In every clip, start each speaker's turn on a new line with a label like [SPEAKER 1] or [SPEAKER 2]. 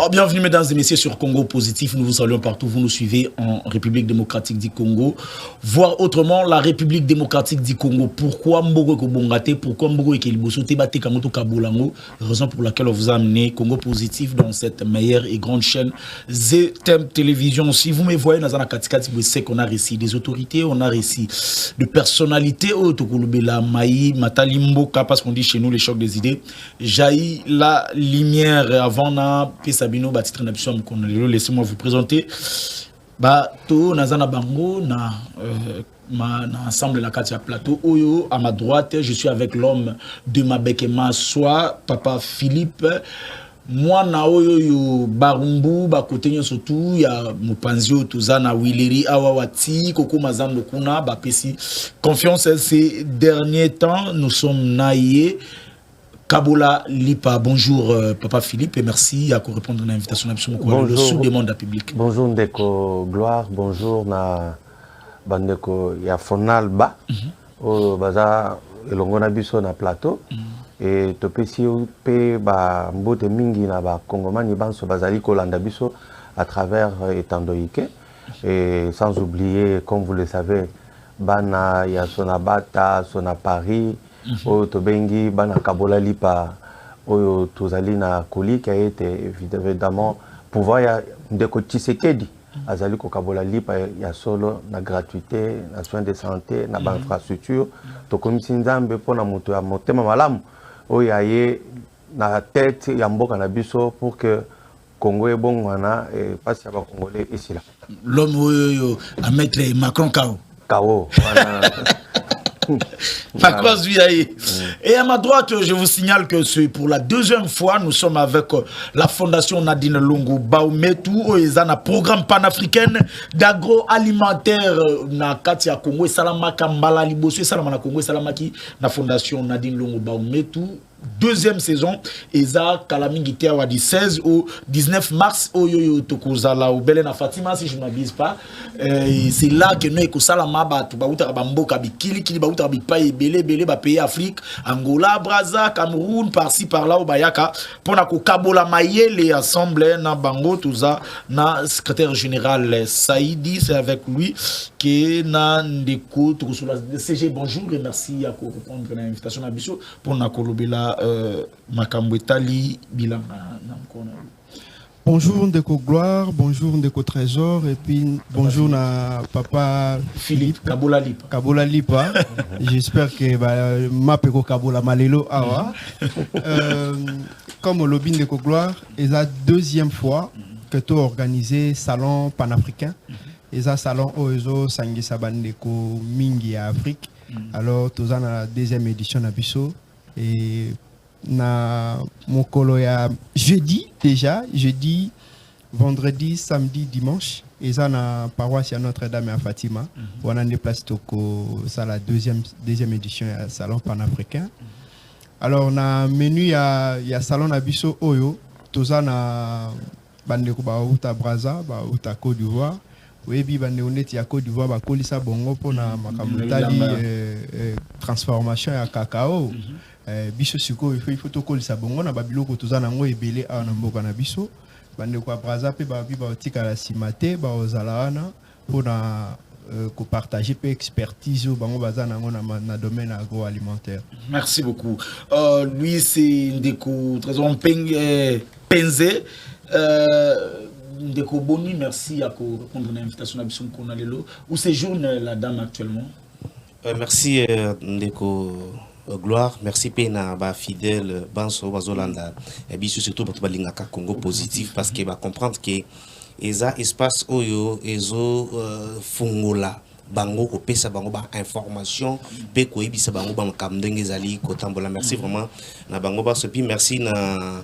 [SPEAKER 1] Alors, bienvenue mesdames et messieurs sur Congo Positif. Nous vous saluons partout. Vous nous suivez en République démocratique du Congo, voire autrement la République démocratique du Congo. Pourquoi Mbogo Kobongate? Pourquoi Mbogo Ekeliboso Tebate Kamoto Kabolango? Raison pour laquelle on vous a amené Congo Positif dans cette meilleure et grande chaîne ZTM Télévision. Si vous me voyez dans un katikati, vous savez qu'on a réussi des autorités, on a réussi de personnalités. Otokolubela Maï, Matali Mboka, parce qu'on dit chez nous les chocs des idées. Jaillit la lumière avant na Sabino Batitre Napsum qu'on a laissez-moi vous présenter. Bah to nazana bango na ensemble la Katia Plateau Oyo à ma droite je suis avec l'homme de ma bec et ma soie Papa Philippe. Moi na oyo yo barumbu ba côté surtout ya Mupanzio tuzana Wileri awawati koko mazando kuna ba pesi confiance ces derniers temps nous sommes naïe. Kabola Lipa, bonjour Papa Philippe et merci à répondre à l'invitation de sous demande à public.
[SPEAKER 2] Bonjour Ndeko Gloire, bonjour na bandeko ya Fonal Ba au baza elongona biso na plateau et topesi pe ba mbote mingi na ba kongomani banso bazali kolanda biso à travers Etandoike et sans oublier comme vous le savez bana ya Sonabata, Sona Paris. Oyo tobengi bana Kabola Lipa oyo tozali na koli qui a été évidemment pouvoir ya ndeko Tshisekedi azali ko Kabola Lipa ya solo na gratuité na soins de santé na ba infrastructure to komisi nzambe pona moto ya motema malamu oyo aye na tête ya mboka na biso pour que Congo est bon wana et passe ya ba congolais ici là
[SPEAKER 1] l'homme oyo à mettre Macron KO Et à ma droite, je vous signale que c'est pour la deuxième fois, nous sommes avec la Fondation Nadine Lungu Baoumetu, un programme panafricain d'agroalimentaire na Katia Congo et Salamaka Mbala Libosu et Salamana Congo et Salamaki, la Fondation Nadine Lungu Baoumetu. Deuxième saison, Eza Kalamingi Teawa du 16 au 19 mars au Yoyo Tokozala au Belena Fatima si je ne m'abuse pas. C'est là que nous Ekosalama Batu Bauta Bamboka Bikili Kili Bauta Bipaye Bele Bele ba pays Afrique, Angola, Brazza, Cameroun, par-ci par-là au Bayaka pour na Kabola Mayele assemblée na Bango Touza na secrétaire général Saïdi, c'est avec lui que na ndeko Tokosola CG. Bonjour et merci à répondre à l'invitation à Bissot pour na Kolobela
[SPEAKER 3] Bonjour Ndeko Gloire, bonjour Ndeko Trésor et puis bonjour na Papa
[SPEAKER 1] Philippe Kabola Lipa.
[SPEAKER 3] Kabola Lipa. J'espère que ma peko Kabola Malelo awa. Comme au lobby Ndeko Gloire, c'est la deuxième fois que tu as organisé salon panafricain. Et ça salon Oezo Sangi Sabandeko Mingi à Afrique. Alors tu as la deuxième édition à Bissot. Et na mokolo ya jeudi déjà, jeudi, vendredi, samedi, dimanche, et ça na paroisse à Notre-Dame et à Fatima. On a déplacé ça la deuxième édition à salon panafricain. Alors na menu ya salon na biso oyo, toza na bandeko ba uta Brazza, ba uta Côte d'Ivoire. Oui, bi bande honnête ya Côte d'Ivoire ba kolisa bongo pona makamutali transformation ya cacao. Biso siko il faut to kolisa bongo na babiloko toza nango ebele a na mboka na biso bande ko Brazza pe ba bi ba tika la simate ba ozalaana pona ko partager pe expertise bango baza nango na domaine agroalimentaire.
[SPEAKER 1] Merci beaucoup. Lui c'est Ndeko Trésor Penze Ndeko Boni, merci à répondre à l'invitation à Bisson Konalelo. Où séjourne la dame actuellement?
[SPEAKER 4] Merci Ndeko Gloire, merci Pena ba fidèle Banso Bazolanda et bien surtout pour Balingaka Congo Positif parce qu'il va comprendre que eza espace oyo ezo fungola bango ko pesa bango ba information pe ko ibisa bango ba kamndenge zali ko tambola. Merci vraiment na bango ba sopi, merci na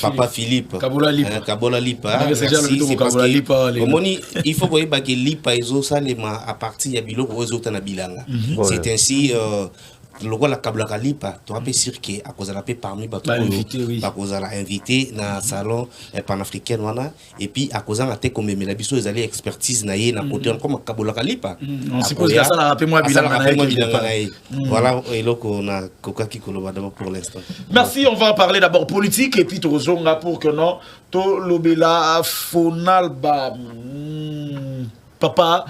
[SPEAKER 4] Papa Philippe
[SPEAKER 1] Kabola Lipa
[SPEAKER 4] merci c'est parce que moni il faut que ba ke Lipa ezo salema à partir ya biloko ezo tana bilanga. C'est ainsi le rôle la kabla kalipa tu as pu dire que à cause de la paix parmi bato à cause de la invité na salon panafricain wana et puis à cause de comme la biso ils allaient expertise na ye na côté comme kabla kalipa
[SPEAKER 1] on suppose que ça la rappelle moi bilanga
[SPEAKER 4] voilà et donc on a coca qui koloba d'abord pour l'instant.
[SPEAKER 1] Merci, on va parler d'abord politique et puis tozonga pour que non to lobela fonalba papa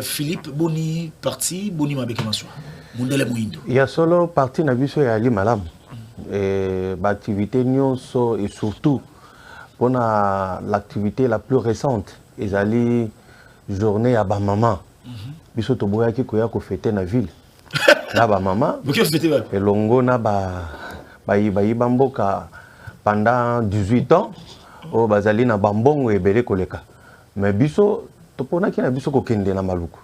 [SPEAKER 1] Philippe Boni parti Boni mabeke maswa.
[SPEAKER 2] Il y a solo parti nabiso ya ali malam et l'activité nyonso et surtout pour l'activité la plus récente ils allaient journée à ba maman biso to boya ki koya ko fêter na ville na ba maman et longo na ba bamboka pendant 18 ans au bazali na bambongo ebele koleka mais biso to pona ki na biso ko kende na maluku.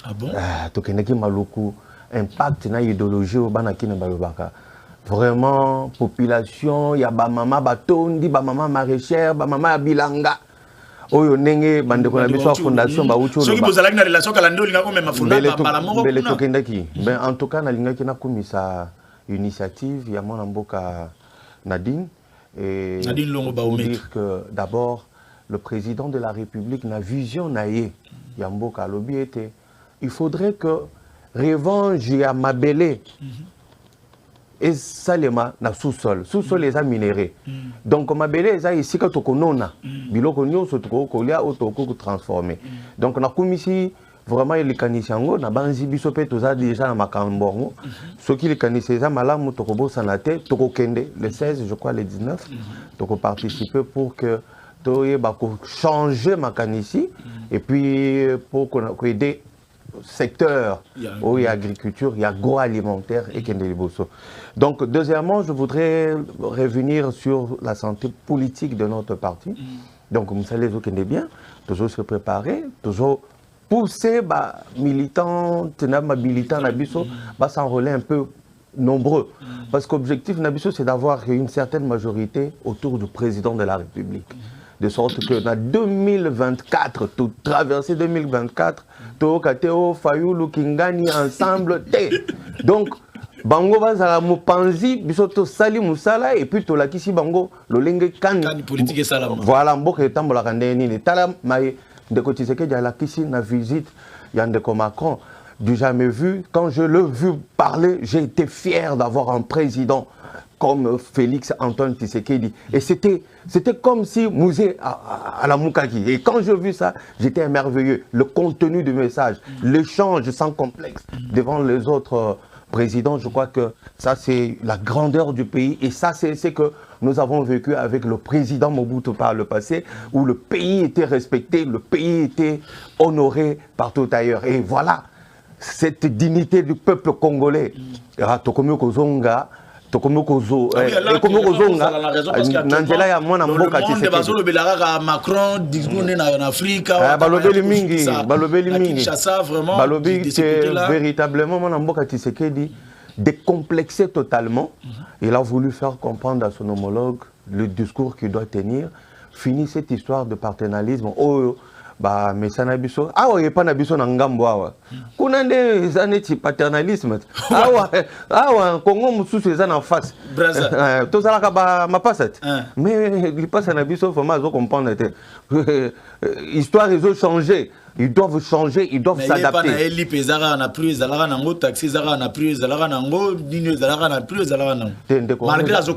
[SPEAKER 1] Ah bon
[SPEAKER 2] to kende ki maluku impact na idéologie au banaki na balobaka vraiment population ya ba mama batondi ba mama maraîchère ba mama bilanga oyo ndenge bandeko na biso fondation ba ucho
[SPEAKER 1] soki bozalaki na relation kalando linga ko même fondation ba moko
[SPEAKER 2] bele to kendaki ben en tout cas na lingaki na komisa initiative ya mwana mboka Nadine et
[SPEAKER 1] Nadine Longo ba
[SPEAKER 2] dire que d'abord le président de la République na vision na ye ya mboka lobi était il faudrait que revanche à Mabélé et Salema na sous-sol les a minérés donc Mabélé ça ici que tokonona biloko nyonso tokolia otoko transformer donc na komisi vraiment les kanisiango na banzi biso pe toza déjà na makambongo ce qui les kanisa malamu tokobo sanate tokokende le 16 je crois le 19 toko participer pour que toye ba ko changer makanisi et puis pour qu'on aider secteur où il y a agriculture, il y a agroalimentaire et Kendeliboso. Donc, deuxièmement, je voudrais revenir sur la santé politique de notre parti. Donc, vous savez, vous connaissez bien, toujours se préparer, toujours pousser militants, militants, s'enrôler un peu nombreux. Parce qu'objectif Nabiso, c'est d'avoir une certaine majorité autour du président de la République. De sorte que en 2024, tout traverser 2024, Tokateo, Fayoulou, Kingani, ensemble, donc, Bango va à Mopanzi, Bisoto Sali Moussala, et puis Tolakisi Bango, Lolenge Kan.
[SPEAKER 1] Politique et salam.
[SPEAKER 2] Voilà, Mboke Tambola Kandeni, Talam, Maï, de Kotiseke, Dialakisi, na visite, Yandeko Macron, du jamais vu. Quand je l'ai vu parler, j'ai été fier d'avoir un président comme Félix Antoine Tshisekedi. Et c'était comme si Mouzé à la Moukaki. Et quand j'ai vu ça, j'étais émerveillé. Le contenu du message, l'échange sans complexe devant les autres présidents, je crois que ça c'est la grandeur du pays. Et ça c'est ce que nous avons vécu avec le président Mobutu par le passé, où le pays était respecté, le pays était honoré partout ailleurs. Et voilà, cette dignité du peuple congolais. Tokomi Kozonga, Tokomokozo, Tokomokozonga, Nangela ya mwana mboka Tshisekedi.
[SPEAKER 1] Bazolo belaraka Macron, disgoune na Afrika.
[SPEAKER 2] Balobeli mingi, balobeli mingi.
[SPEAKER 1] Kinshasa vraiment.
[SPEAKER 2] Balobi que véritablement mwana mboka Tshisekedi décomplexé totalement. Il a voulu faire comprendre à son homologue le discours qu'il doit tenir. Fini cette histoire de paternalisme. Oh, bah mais ça n'a biso awa pas na biso na ngambo awa kuna nde zaneti paternalisme awa Congo mususu eza na face to zalaka ba mapasat mais il passe na biso vraiment zo comprendre histoire ils ont changé, ils doivent changer, ils doivent s'adapter.
[SPEAKER 1] Mais il n'y a pas de plus, taxi, plus, malgré la zone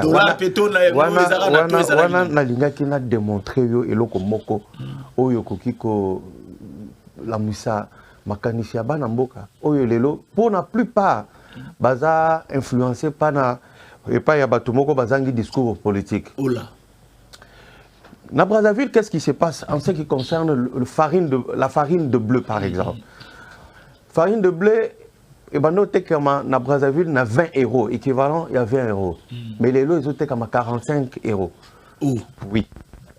[SPEAKER 1] dollar, pétrole,
[SPEAKER 2] na démontré yo eloko moko oyo kokiko la musa makanisi ya bana mboka oyo lelo pour la plupart baza influencé par na et pas ya bato moko bazangi discours politique.
[SPEAKER 1] Oula.
[SPEAKER 2] Na Brazzaville, qu'est-ce qui se passe en ce qui concerne la farine de bleu, par exemple? Farine de bleu, et ben noté comme na Brazzaville, na 20 €, équivalent, il y a 20 €. Mais les lots, ils ont été comme 45 €.
[SPEAKER 1] Oh.
[SPEAKER 2] Oui.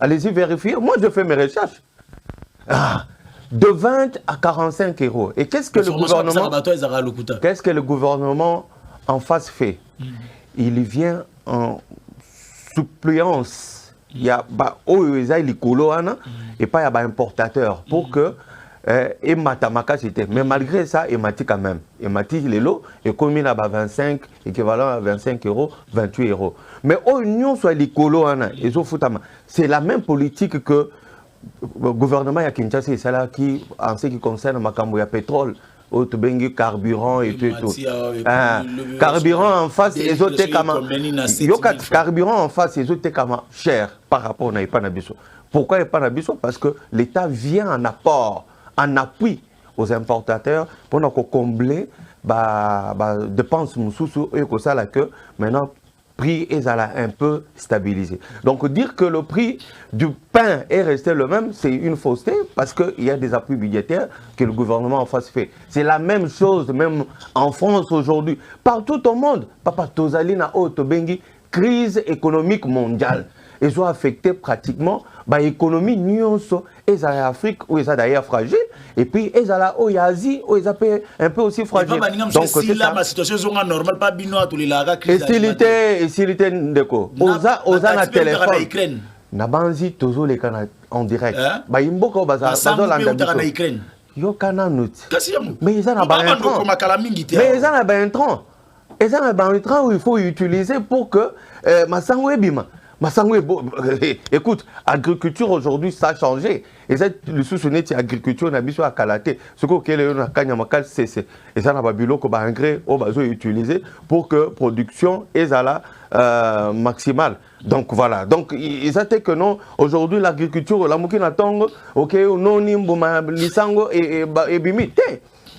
[SPEAKER 2] Allez-y vérifier. Moi, je fais mes recherches. De 20 à 45 €. Et qu'est-ce que le gouvernement en face fait? Il vient en suppléance. Il y a et pas il y a importateur pour que et matamaka c'était. Mais malgré ça, il m'a dit quand même. Il m'a dit les lots, et comme il a 25, équivalent à 25 €, 28 €. Mais au union soit les colos, c'est la même politique que le gouvernement de Kinshasa et celle qui, en ce qui concerne Makambo, il y a pétrole. Carburant et tout. Carburant en face, les autres carburant en face, les autres cher par rapport à Ipanabiso. Pourquoi Ipanabiso? Parce que l'État vient en apport, en appui aux importateurs pour combler les dépenses et ça que maintenant prix est un peu stabilisé. Donc dire que le prix du pain est resté le même, c'est une fausseté parce qu'il y a des appuis budgétaires que le gouvernement en face fait. C'est la même chose même en France aujourd'hui. Partout au monde, Papa Tozalina Otobengi, crise économique mondiale. Ils ont affecté pratiquement l'économie nyonso et en Afrique où ils sont d'ailleurs fragiles et puis ils sont là en Asie où ils sont un peu aussi fragiles.
[SPEAKER 1] Donc c'est ça. Ma situation est normale pas binois tous les lagas.
[SPEAKER 2] Et s'il était ndeko, oza na téléphone. Na banzi tozo les canaux en direct. Ba imboko baza dans Ukraine. Yo kana nuti. Mais ils ont un intran. Mais ils ont un intran. Ils ont un intran où il faut utiliser pour que masango ebima. Écoute, agriculture aujourd'hui, ça a changé. Et ça, le sous-net, agriculture, on a mis à Kalaté. Ce qu'on a Kanyamakal, c'est. Et ça, on a babilo qu'on va ingrédier au besoin utiliser pour que production est à la maximale. Donc voilà. Donc, ils ont dit que non, aujourd'hui, l'agriculture, la moukina tongo, ok, non, nimbuma, lisango et bimite.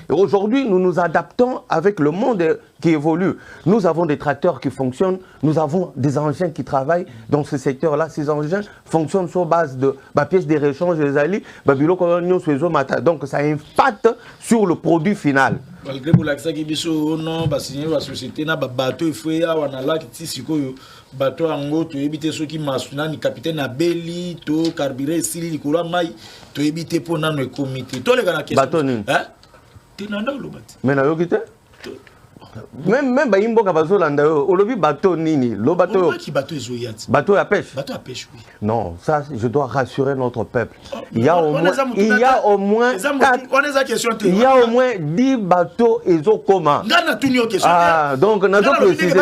[SPEAKER 2] Aujourd'hui, nous nous adaptons avec le monde qui évolue. Nous avons des tracteurs qui fonctionnent, nous avons des engins qui travaillent dans ce secteur-là. Ces engins fonctionnent sur base de pièces de réchange des alliés. Donc ça impacte sur le produit final.
[SPEAKER 1] Malgré l'accès qui est sur la société, la bateau, il faut y avoir bateau en haut, tu évites ceux qui m'assurent, ni capitaine Abeli, tu carburé, si les courants maille, tu évites pour notre comité. Tous les gars qui
[SPEAKER 2] mais même Baimbo Kabazolanda, Olobi bateau nini, le bateau. Bateau à pêche.
[SPEAKER 1] Bateau à pêche, oui.
[SPEAKER 2] Non, ça, je dois rassurer notre peuple. Il y a au moins 10 bateaux et zo comment. Ah, donc on a précisé.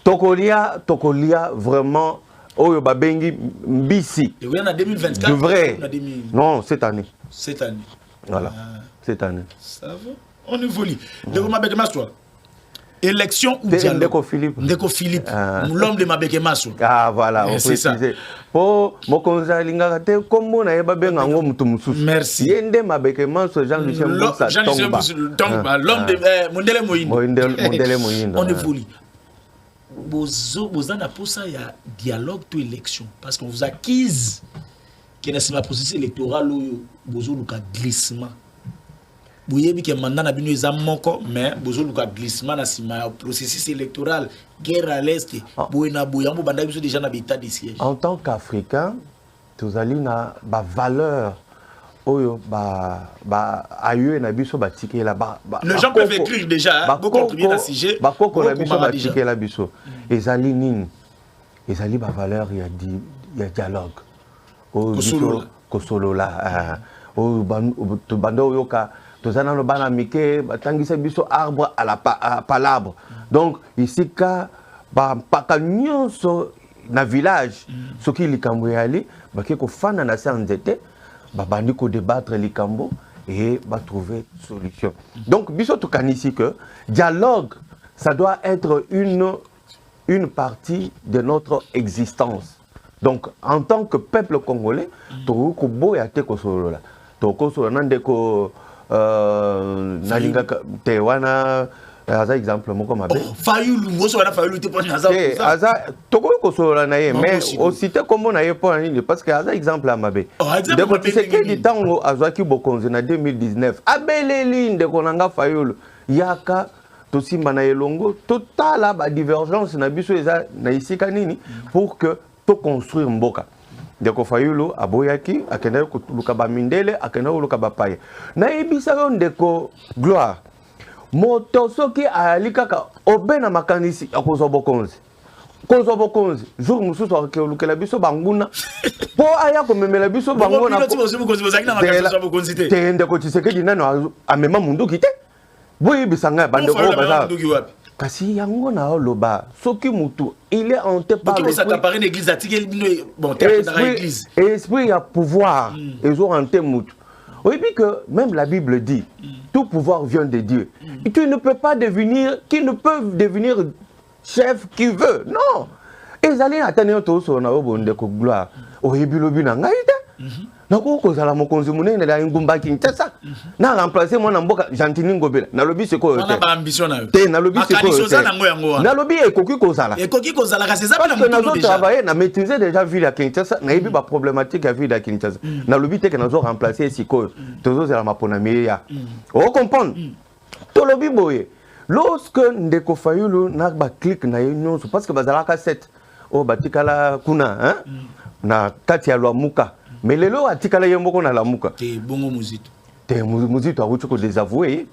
[SPEAKER 2] Tokolia vraiment. Oyo babengi mbisi.
[SPEAKER 1] Et oui, en 2024.
[SPEAKER 2] De vrai. Non, cette année.
[SPEAKER 1] Cette année.
[SPEAKER 2] Voilà. Cette année.
[SPEAKER 1] Ça va. On évolue. Donc, Mabeke Maswa. Élection ou dialogue? Ndeko Philippe. L'homme de Mabeke Maswa.
[SPEAKER 2] Ah, voilà.
[SPEAKER 1] C'est ça.
[SPEAKER 2] Pour Mokonza Lingate, comme on a babenga ngomutumusu.
[SPEAKER 1] Merci.
[SPEAKER 2] Yende Mabeke Maswa, Jean-Lucien Mboussa.
[SPEAKER 1] Tomba. L'homme de Mondele Moïne. On évolue. Vous avez pour ça il y a dialogue to élection parce qu'on vous acquise que dans la processus électoral vous avez glissement. Vous voyez que mandat n'a bino ezamoko mais vous avez glissement dans le processus électoral guerre à l'est boyna boyambo banda biso déjà na état de siège.
[SPEAKER 2] En tant qu'Africain, tous allez na ba valeur oyo ayo na biso batike la
[SPEAKER 1] les gens peuvent écrire déjà beaucoup contribuer dans ce sujet
[SPEAKER 2] bakoko na biso batike la biso ezali nini ezali ba valeur il y a dialogue kosolola o bando yoka tozana no bana mike batangisa biso arbre à la palabre. Donc ici ka ba paka nyonso na village soki likambo yali bakeko fana na sanzete babandi ko débattre les cambo et va trouver solution. Donc biso to kanisi que dialogue ça doit être une partie de notre existence. Donc en tant que peuple congolais to ko boya te ko solola to ko solola ndeko nalinga tewana aza exemple moko mabe
[SPEAKER 1] fayulu moso wana fayulu te pona
[SPEAKER 2] aza toko ko solola na ye mais aussi te comme na ye pona nini parce que aza exemple mabe ndeko tseke di tango azwaki bokonzi na 2019 abeleli ndeko nanga fayulu yaka tosimba na elongo totala ba divergence na biso eza na isika nini pour que to construire mboka ndeko fayulu aboyaki akenda ko luka ba mindele akenda ko luka ba paye na ebisa yo ndeko gloire moto soki ali kaka obena makanisi akozwa bokonzi konzo bokonzi jour mususu akelukela biso banguna po aya komemela biso banguna te ndeko Tshisekedi nano amema mundu kite boyi bisanga bande ko baza kasi yango na loba soki mutu il est hanté par esprit ya pouvoir ezo hanté mutu. Oui, puis que même la Bible dit, tout pouvoir vient de Dieu. Et tu ne peux pas devenir, qui ne peut devenir chef qui veut. Non. Ils allaient attendre tout ça, on a eu de gloire. Au Hébilobi n'a pas été. Na ko ko sala mo konzimune na la ngumba Kinshasa. Na remplacer mon amboka Gentini Ngobela. Na lobi c'est quoi?
[SPEAKER 1] On a pas ambition na.
[SPEAKER 2] Te na lobi c'est quoi? Na lobi ekoki ko sala.
[SPEAKER 1] Ekoki ko sala kasi ça pas na
[SPEAKER 2] mutu déjà. Travailler na maîtriser déjà ville à Kinshasa, na yebi ba problématique à ville à Kinshasa. Na lobi te que na zo remplacer siko. Tozo sala mapona meya. O comprendre. To lobi boye. Lorsque ndeko Fayulu na ba click na union parce que bazalaka 7 o batikala kuna hein na kati ya Lwamuka. Mais les lois atikala yemboko na Lamuka.
[SPEAKER 1] Te bongo muzito.
[SPEAKER 2] Te muzito a ko désavoué.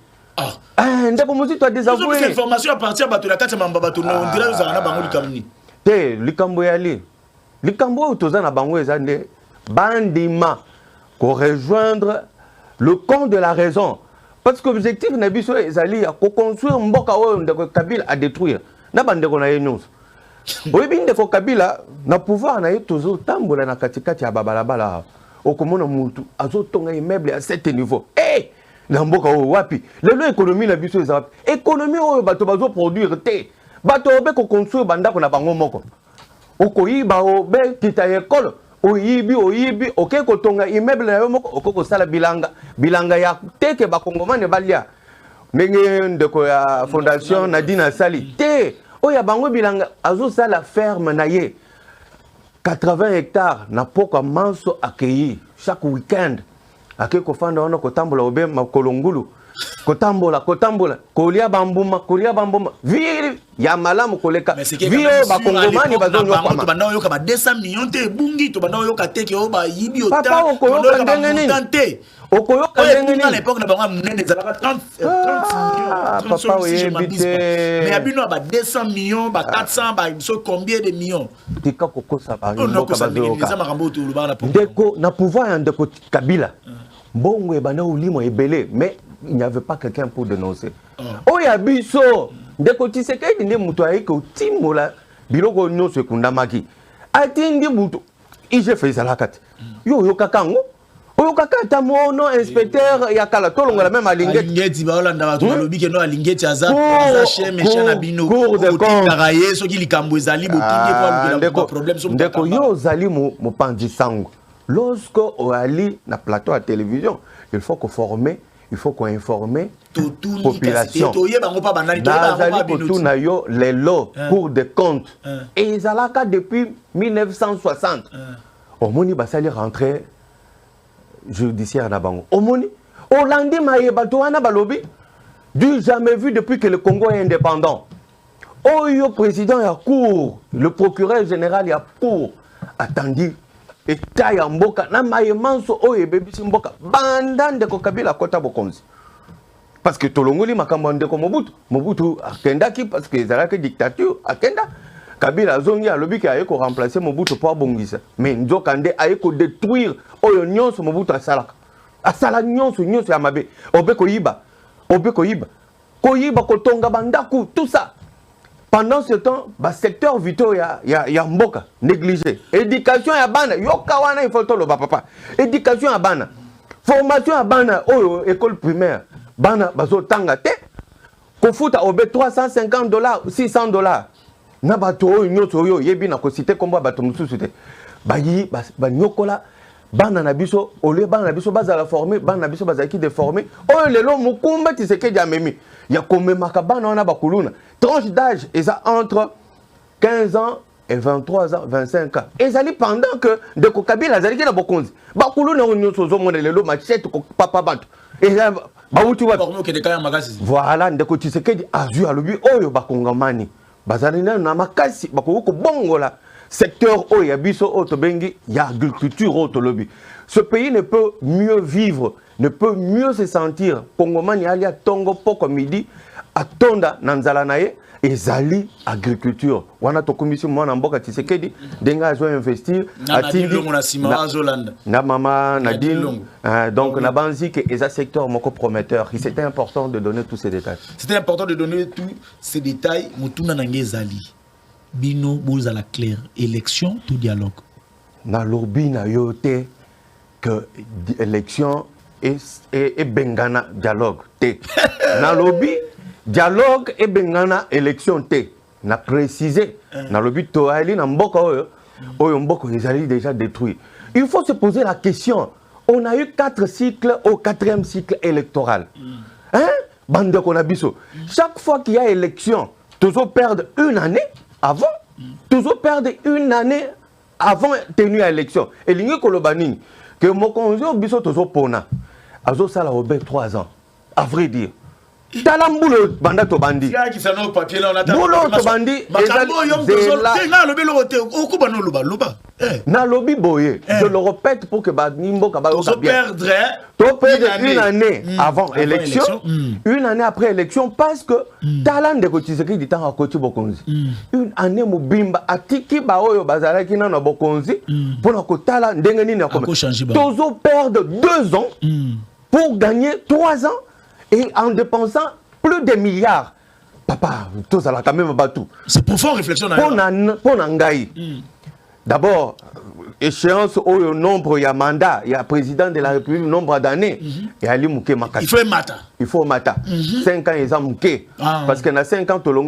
[SPEAKER 2] Ah, ndeko muzito a désavoué.
[SPEAKER 1] Cette information à partir bato la kati mamba bato on dirait aux ana bango likamni.
[SPEAKER 2] Te likambo yali. Likambo toza na bango ezande bandima ko rejoindre le camp de la raison. Parce que l'objectif na biso ezali ya ko construire mboka oyo ndeko Kabila a détruire. Na bandeko na yenyos. Oui, ndeko Kabila na pouvoir na tozo tambola na katikati ya babalabala okomona mutu azotonga immeuble à 7 niveaux. Eh na mboka o wapi lelo économie na biso eza économie oyo bato bazo produire te bato obe ko construire bandako na bango moko okoyiba obe kita école oyibi oke ko tonga immeuble na yo moko okoko sala bilanga ya teke bakongomane balia ndenge ndeko ya fondation Nadine Sali te oya bango bilanga azo sala ferme na ye 80 hectares na poko manso accueilli chaque week-end ake ko fanda ono ko tambola obe makolongulu ko tambola kolia bambuma viri ya malamu koleka vio bakongomani bazonyo kwa
[SPEAKER 1] banda oyo ka ba 200 millions te bungi to banda oyo ka teke o ba yibi o
[SPEAKER 2] ta okoyoka ndenge okoyoka ndenge
[SPEAKER 1] à l'époque na bango munene zalaka 30 millions
[SPEAKER 2] papa oyebite
[SPEAKER 1] mais abino ba 200 millions ba 400 ba so combien de millions
[SPEAKER 2] tika kokosa ba
[SPEAKER 1] mboka bazoyoka
[SPEAKER 2] ndeko na pouvoir ya ndeko Kabila bongo ebana ulimo ebele mais il n'y avait pas quelqu'un pour dénoncer. Oh ya biso ndeko Tshisekedi ndi mutu ayiko timola biloko nyonso ekundamaki atindi mutu ije fait salakati yo kakango oyo kakata mono inspecteur ya kala tolongola même alingeti
[SPEAKER 1] ba olanda bato balobi ke no alingeti aza cheme chana bino otikaraye soki likambo ezali botindi kwa problème so
[SPEAKER 2] ndeko yo zali mo pandisango lorsque on ali na plateau à télévision il faut qu'on former il faut qu'on informe population. Les lots pour des comptes. Et ils allaient depuis 1960. Omoni basali rentré judiciaire na bango. Omoni Hollandi maye batoana balobi du jamais vu depuis que le Congo est indépendant. Oyo président ya cour, le procureur général ya cour attendu et taille en mboka na maye manso oye bebisi mboka banda ndeko Kabila kota bokonzi parce que tolongoli makambo ndeko Mobutu akendaki parce que ezalaki dictature akenda Kabila azongi alobi ke ayeko remplacer Mobutu pour bongisa mais nzokande ayeko détruire oyo nyonso Mobutu asala nyonso ya mabe obe koyiba kotonga bandaku tout ça. Pendant ce temps, le secteur vitaux ya mboka négligé. Éducation ya bana, yoka wana il faut tolo papa. Éducation ya bana. Formation ya bana oyo école primaire. Bana bazo tanga te. Ko futa obe $350, $600. Na bato oyo nyoto oyo yebi na ko cité komba bato mususu te. Bayi ba nyokola bana na biso ole bana na biso bazala formé bana na biso bazaki déformé. Oyo lelo mukumba Tshisekedi amemi. Ya komemaka bana wana bakuluna. Tranche d'âge est entre 15 ans et 23 ans, 25 ans. Et ça pendant que de Kabila azali na bokonzi. Bakuluna onyo sozo mona lelo machete ko papa bato. Et là voilà ndeko Tshisekedi azu alobi oyo bakongomani. Bazali na makasi bakoko bongola secteur où il y a biso autobengi, il y a agriculture autolobi. Ce pays ne peut mieux vivre, ne peut mieux se sentir. Congoman y a tongo poko midi, à tonda nanzalanaye, et zali agriculture. Wana to commission moi namboka Tshisekedi, denga zo investir. Na mama Nadine, donc na banzi que eza secteur moko prometteur. C'était important de donner tous ces détails.
[SPEAKER 1] C'était important de donner tous ces détails. Mutuna nange zali. Bino boza la claire. Élection, tout dialogue.
[SPEAKER 2] Na lobby na yote que élection et bengana dialogue. Te. Na lobby dialogue et bengana élection te. Na précisé. Na lobby to ali na mboka oyo mboko ezali déjà détruit. Il faut se poser la question. On a eu 4 cycles au 4e cycle électoral. Hein? Bande konabiso. Chaque fois qu'il y a élection, toujours perdre une année avant, toujours perdre une année avant tenue à élection. Et l'ingé kolobani que mokonzo biso toujours pona. Azo sala obé 3 ans. À vrai dire. Talambulo banda to bandi.
[SPEAKER 1] Qui ça no papier là on attend.
[SPEAKER 2] Bulo to bandi. Na lobby boye. Je le répète pour que Badimbo Kabayo bien. To perdre une année avant élection, une année après élection parce que talent de Kotiseki dit en côté Bokonzi. Une année mobimba atiki baoyo bazalaki na Bokonzi pour na talent ndengeni na comme. Tozo perdre 2 ans pour gagner 3 ans. Et en dépensant plus de milliards. Papa, tout ça là quand même batou.
[SPEAKER 1] C'est profond réflexion.
[SPEAKER 2] Pour Nangaï. D'abord, échéance au nombre, il y a mandat, il y a président de la République, nombre d'années. Et Ali Mouké Makati.
[SPEAKER 1] Il faut mata.
[SPEAKER 2] Il faut mata. 5 ans, ils ont Mouké. Parce que dans 5 ans, tu as 2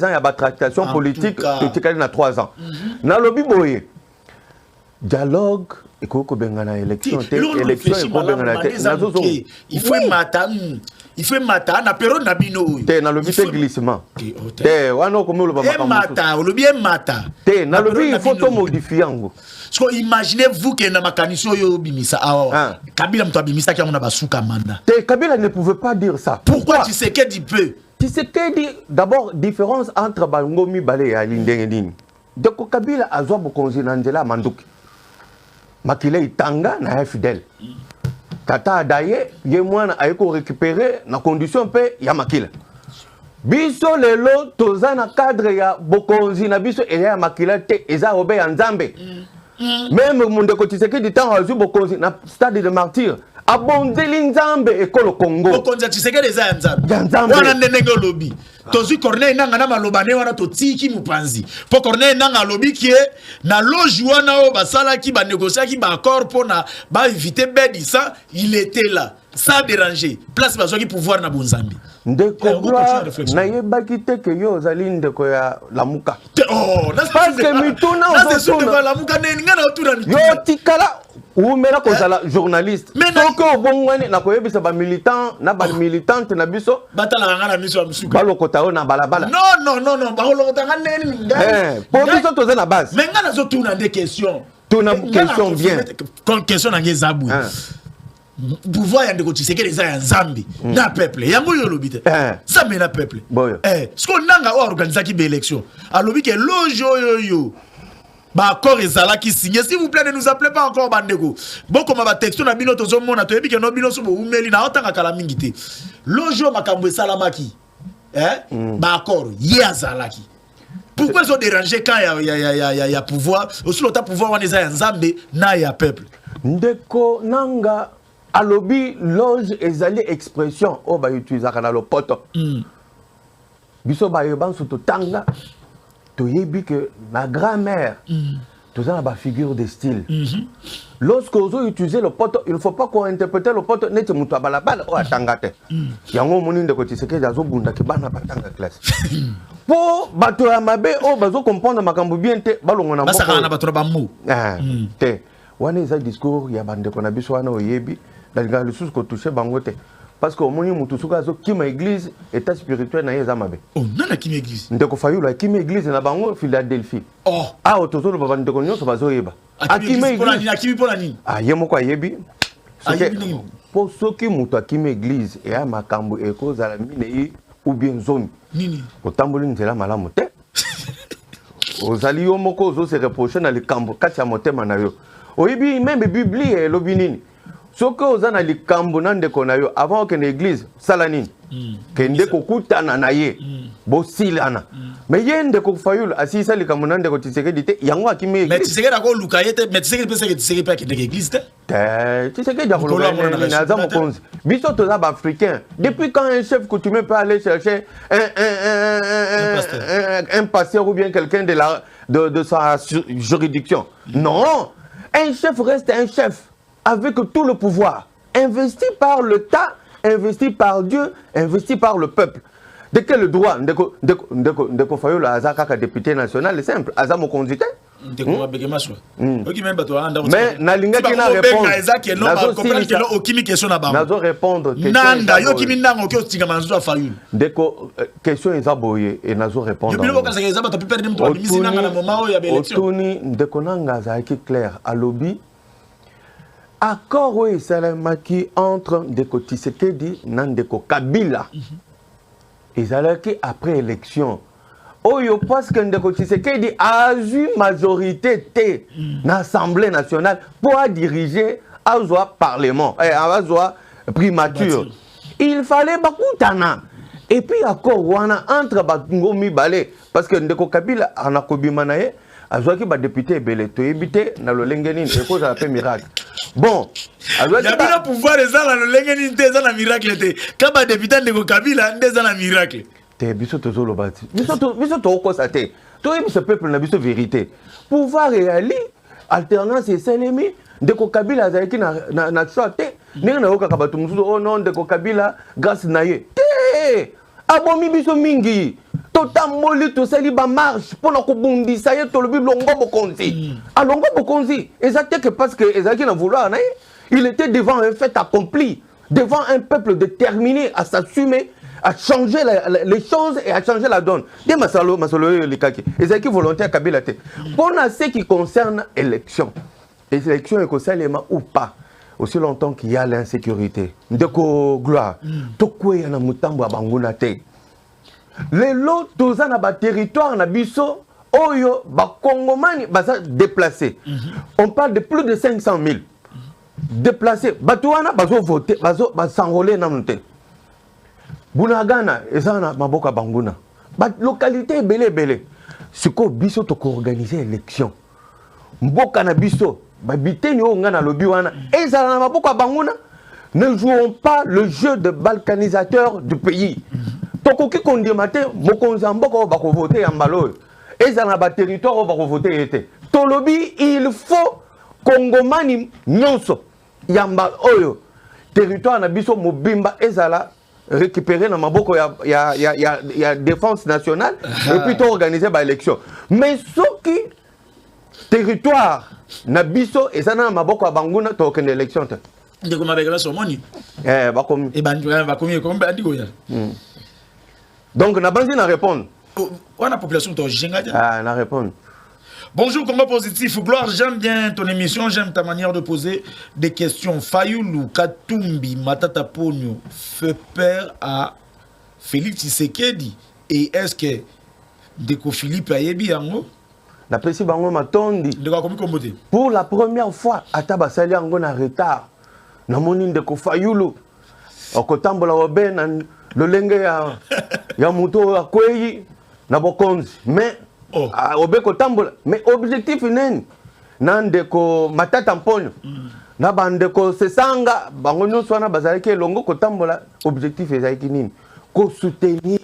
[SPEAKER 2] ans, il y a des tractations politiques, tu as 3 ans. Dans le Biboye, dialogue. Il faut élection.
[SPEAKER 1] Il faut mata. Il faut mata na pero na bino.
[SPEAKER 2] Te na lobi te glissement. Te wana ko mo lo baba
[SPEAKER 1] mata, o lobi mata.
[SPEAKER 2] Te na lobi il faut to modifier ngo.
[SPEAKER 1] So imaginez-vous que na makaniso yo bimisa awa. Kabila mto bimisa ki amona basuka manda.
[SPEAKER 2] Te Kabila ne pouvait pas dire ça.
[SPEAKER 1] Pourquoi tu sais que dit peu?
[SPEAKER 2] Tu sais que dit d'abord différence entre Bangomi Balé et Alindenge Nini. Donc Kabila azwa bokonzi na nzela manduki. Makile itanga na fidèle. Tata Adaye, ye mwana ayeko récupérer na condition pe ya makila. Biso lelo toza na cadre ya bokonzi na biso et ya makila te eza obe ya nzambe. Même Mondeko Tshisekedi temps azu bokonzi na stade de martyr. Abondeli nzambe ekolo Congo.
[SPEAKER 1] Bokonzi Tshisekedi eza ya nzambe. Wana ndenge lobi. Tozu Corneille nanga na malobane wana to tiki mupanzi. Po Corneille nanga lobi ki na loge wana o basala ki ba négocier ki ba accord pour na ba éviter Bedissa, il était là sans déranger. Place bazo ki pouvoir na bonzambi.
[SPEAKER 2] Ndeko gloire na yebaki te ke yo zali ndeko ya lamuka.
[SPEAKER 1] Oh,
[SPEAKER 2] parce que mituna
[SPEAKER 1] ozotuna lamuka nenga na otuna mituna.
[SPEAKER 2] Yo tikala ou mera kozala journaliste. Toko bongwane na koyebisa ba militant na ba militante na biso
[SPEAKER 1] batala ngana na miso ya musuka.
[SPEAKER 2] Balokota na balabala.
[SPEAKER 1] Non, balokota ngana neni ngai.
[SPEAKER 2] Pour biso toza na base.
[SPEAKER 1] Mais ngana zo tuna des questions.
[SPEAKER 2] Tuna question bien.
[SPEAKER 1] Comme question na ngezabu. Pouvoir yande ko Tshisekedi eza ya nzambi na peuple yango yo lobite ça mais na peuple ce qu'on nanga organiser ki be élection alobi ke lojo yo ba accord ezala ki signé s'il vous plaît ne nous appelez pas encore bandeko boko ma ba texto na bino tozo mona to yebi ke no bino so bo umeli na otanga kala mingi te lojo makambo esalamaki ba accord ye azalaki. Pourquoi ils ont dérangé quand il y a pouvoir aussi l'autre pouvoir on eza ya nzambe na ya peuple
[SPEAKER 2] ndeko nanga alobi loge ezali expression o ba utiliser na lopoto biso ba yebanso to tanga to yebi que ma grand-mère tout ça ba figure de style lorsque on utilise le poto il ne faut pas qu'on interprète le poto net muto balabala o atangate yango moninde ko Tshisekedi azo bunda ki bana batanga classe po bato ya mabe o bazo comprendre makambo bien te balongo na
[SPEAKER 1] basaka na bato ba mu
[SPEAKER 2] te wana eza discours ya bande ko na biso wana oyebi dans le sous ko toucher bangote parce que au moni mutu suka zo kima église état spirituel na yeza mabe
[SPEAKER 1] oh nana kima église
[SPEAKER 2] ndeko fayula kima église na bango Philadelphie otozo lo baba ndeko nyonso bazo yeba
[SPEAKER 1] akima église akimi pona nini
[SPEAKER 2] yemo kwa yebi po soki mutu akima église et ya makambo ekozala mine ou bien zone
[SPEAKER 1] nini
[SPEAKER 2] otamboli nzela malamu te ozali yo moko ozo se reprocher na likambo kati ya motema na yo oyibi même Biblie elobi nini soki oza na likambo na ndeko na yo avant okende église sala nini kende kokutana na ye bosilana mais ye ndeko Fayulu asisa likambo na ndeko Tshisekedi te yango akimi église
[SPEAKER 1] mais Tshisekedi akoluka ye te mais Tshisekedi pesa ke Tshisekedi pa kende église te
[SPEAKER 2] Tshisekedi akoluka na za mokonzi biso toza ba africain depuis quand un chef coutumier peut aller chercher un pasteur ou bien quelqu'un de sa juridiction non un chef reste un chef avec tout le pouvoir, investi par l'État, investi par Dieu, investi par le peuple. De quel droit Ndeko Fayulu Azaka député national, c'est simple, Azamo conduite. Mais nalinga qui n'a répondre. Nazo répondre.
[SPEAKER 1] Nanda yo kimi ndango ki otinga manzo Fayulu.
[SPEAKER 2] Ndeko question ezaboye et nazo répondre.
[SPEAKER 1] Yo biloko kasaka ezaba to perdre mto bimisi nanga na moment oyo ya élection.
[SPEAKER 2] Otuni ndeko nanga za ki clair à lobby. Accord oui salamaki entre Ndeko Tshisekedi et Ndeko Kabila. Ils allaient après élection. Oyo parce que Ndeko Tshisekedi a eu majorité dans l'Assemblée nationale pour diriger le Parlement, le primature. Il fallait bakutana. Et puis accord wana entre Batungomi Balé parce que Ndeko Kabila en a kobimanaye azwaki ba député belé to ebité na lolengenini et cause la paix miracle. Bon,
[SPEAKER 1] il y a bien pouvoir les gens le lengenini te za miracle te. Quand ba député Ndeko Kabila ndeza na miracle.
[SPEAKER 2] Te biso tozo lobati. Biso to constater. To ce peuple na biso vérité. Pouvoir réali alternance et l'ennemi Ndeko Kabila azaki na chote. Ninga na oka kabatu mususu oh non Ndeko Kabila grâce na ye. Te abomi biso mingi. Totamoli to sali ba marche pour na kobundisa ye to le bilongo bokonzi. A longo bokonzi, exactement que parce que ezaki na vouloir na il était devant un fait accompli, devant un peuple déterminé à s'assumer, à changer les choses et à changer la donne. Des masalo likaki. Ezaki volontaire Kabila te. Pour ce qui concerne l'élection. Les élections écossaises ou pas. Aussi longtemps qu'il y a l'insécurité. Ndeko gloire. Tokwe na mutambo abanguna te. Les lots toza na ba territoire na biso oyo ba kongomani baza déplacés. On parle de plus de 500 000 déplacés. Batouana bazo voter, bazo s'enrôler na monte. Bunagana ezana maboka banguna. Ba localité belé. Siko biso to ko organiser élection. Mboka na biso ba biteni o ngana lobi wana ezana na maboka banguna. Ne jouons pas le jeu de balkanisateur du pays. Tokoki kondimate mokonzi mboko ba ko voter ya mbalo ezana ba territoire ba ko voter été tolobi il faut kongomani nyonso yamba oyo territoire na biso mobimba ezala récupérer na maboko ya défense nationale et puis to organiser ba élection mais soki territoire na biso ezana na maboko ya banguna to okende élection te
[SPEAKER 1] ndeko mabeka somoni
[SPEAKER 2] bakomi
[SPEAKER 1] e bakomi kombe andiko ya
[SPEAKER 2] donc, on a besoin de répondre.
[SPEAKER 1] On a population de Jengadia.
[SPEAKER 2] Ah, on a répondre.
[SPEAKER 1] Bonjour, Congo Positif. Gloire, j'aime bien ton émission, j'aime ta manière de poser des questions. Fayulu, Katumbi, Matata Pogno fait peur à Félix Tshisekedi. Et est-ce que Ndeko Philippe Ayebi Yango?
[SPEAKER 2] N'apprécie Bango Matondi. Pour la première fois, Atabasali Yango na retard. Namoni Ndeko Fayulu. Okotambola Oben. Le lenge ya muto akwei na bokonzi mais obeko tambola mais objectif neni nandeko matata mponyo na bandeko sesanga bango nyonso na bazalaki elongo kotambola objectif ezalaki nini ko soutenir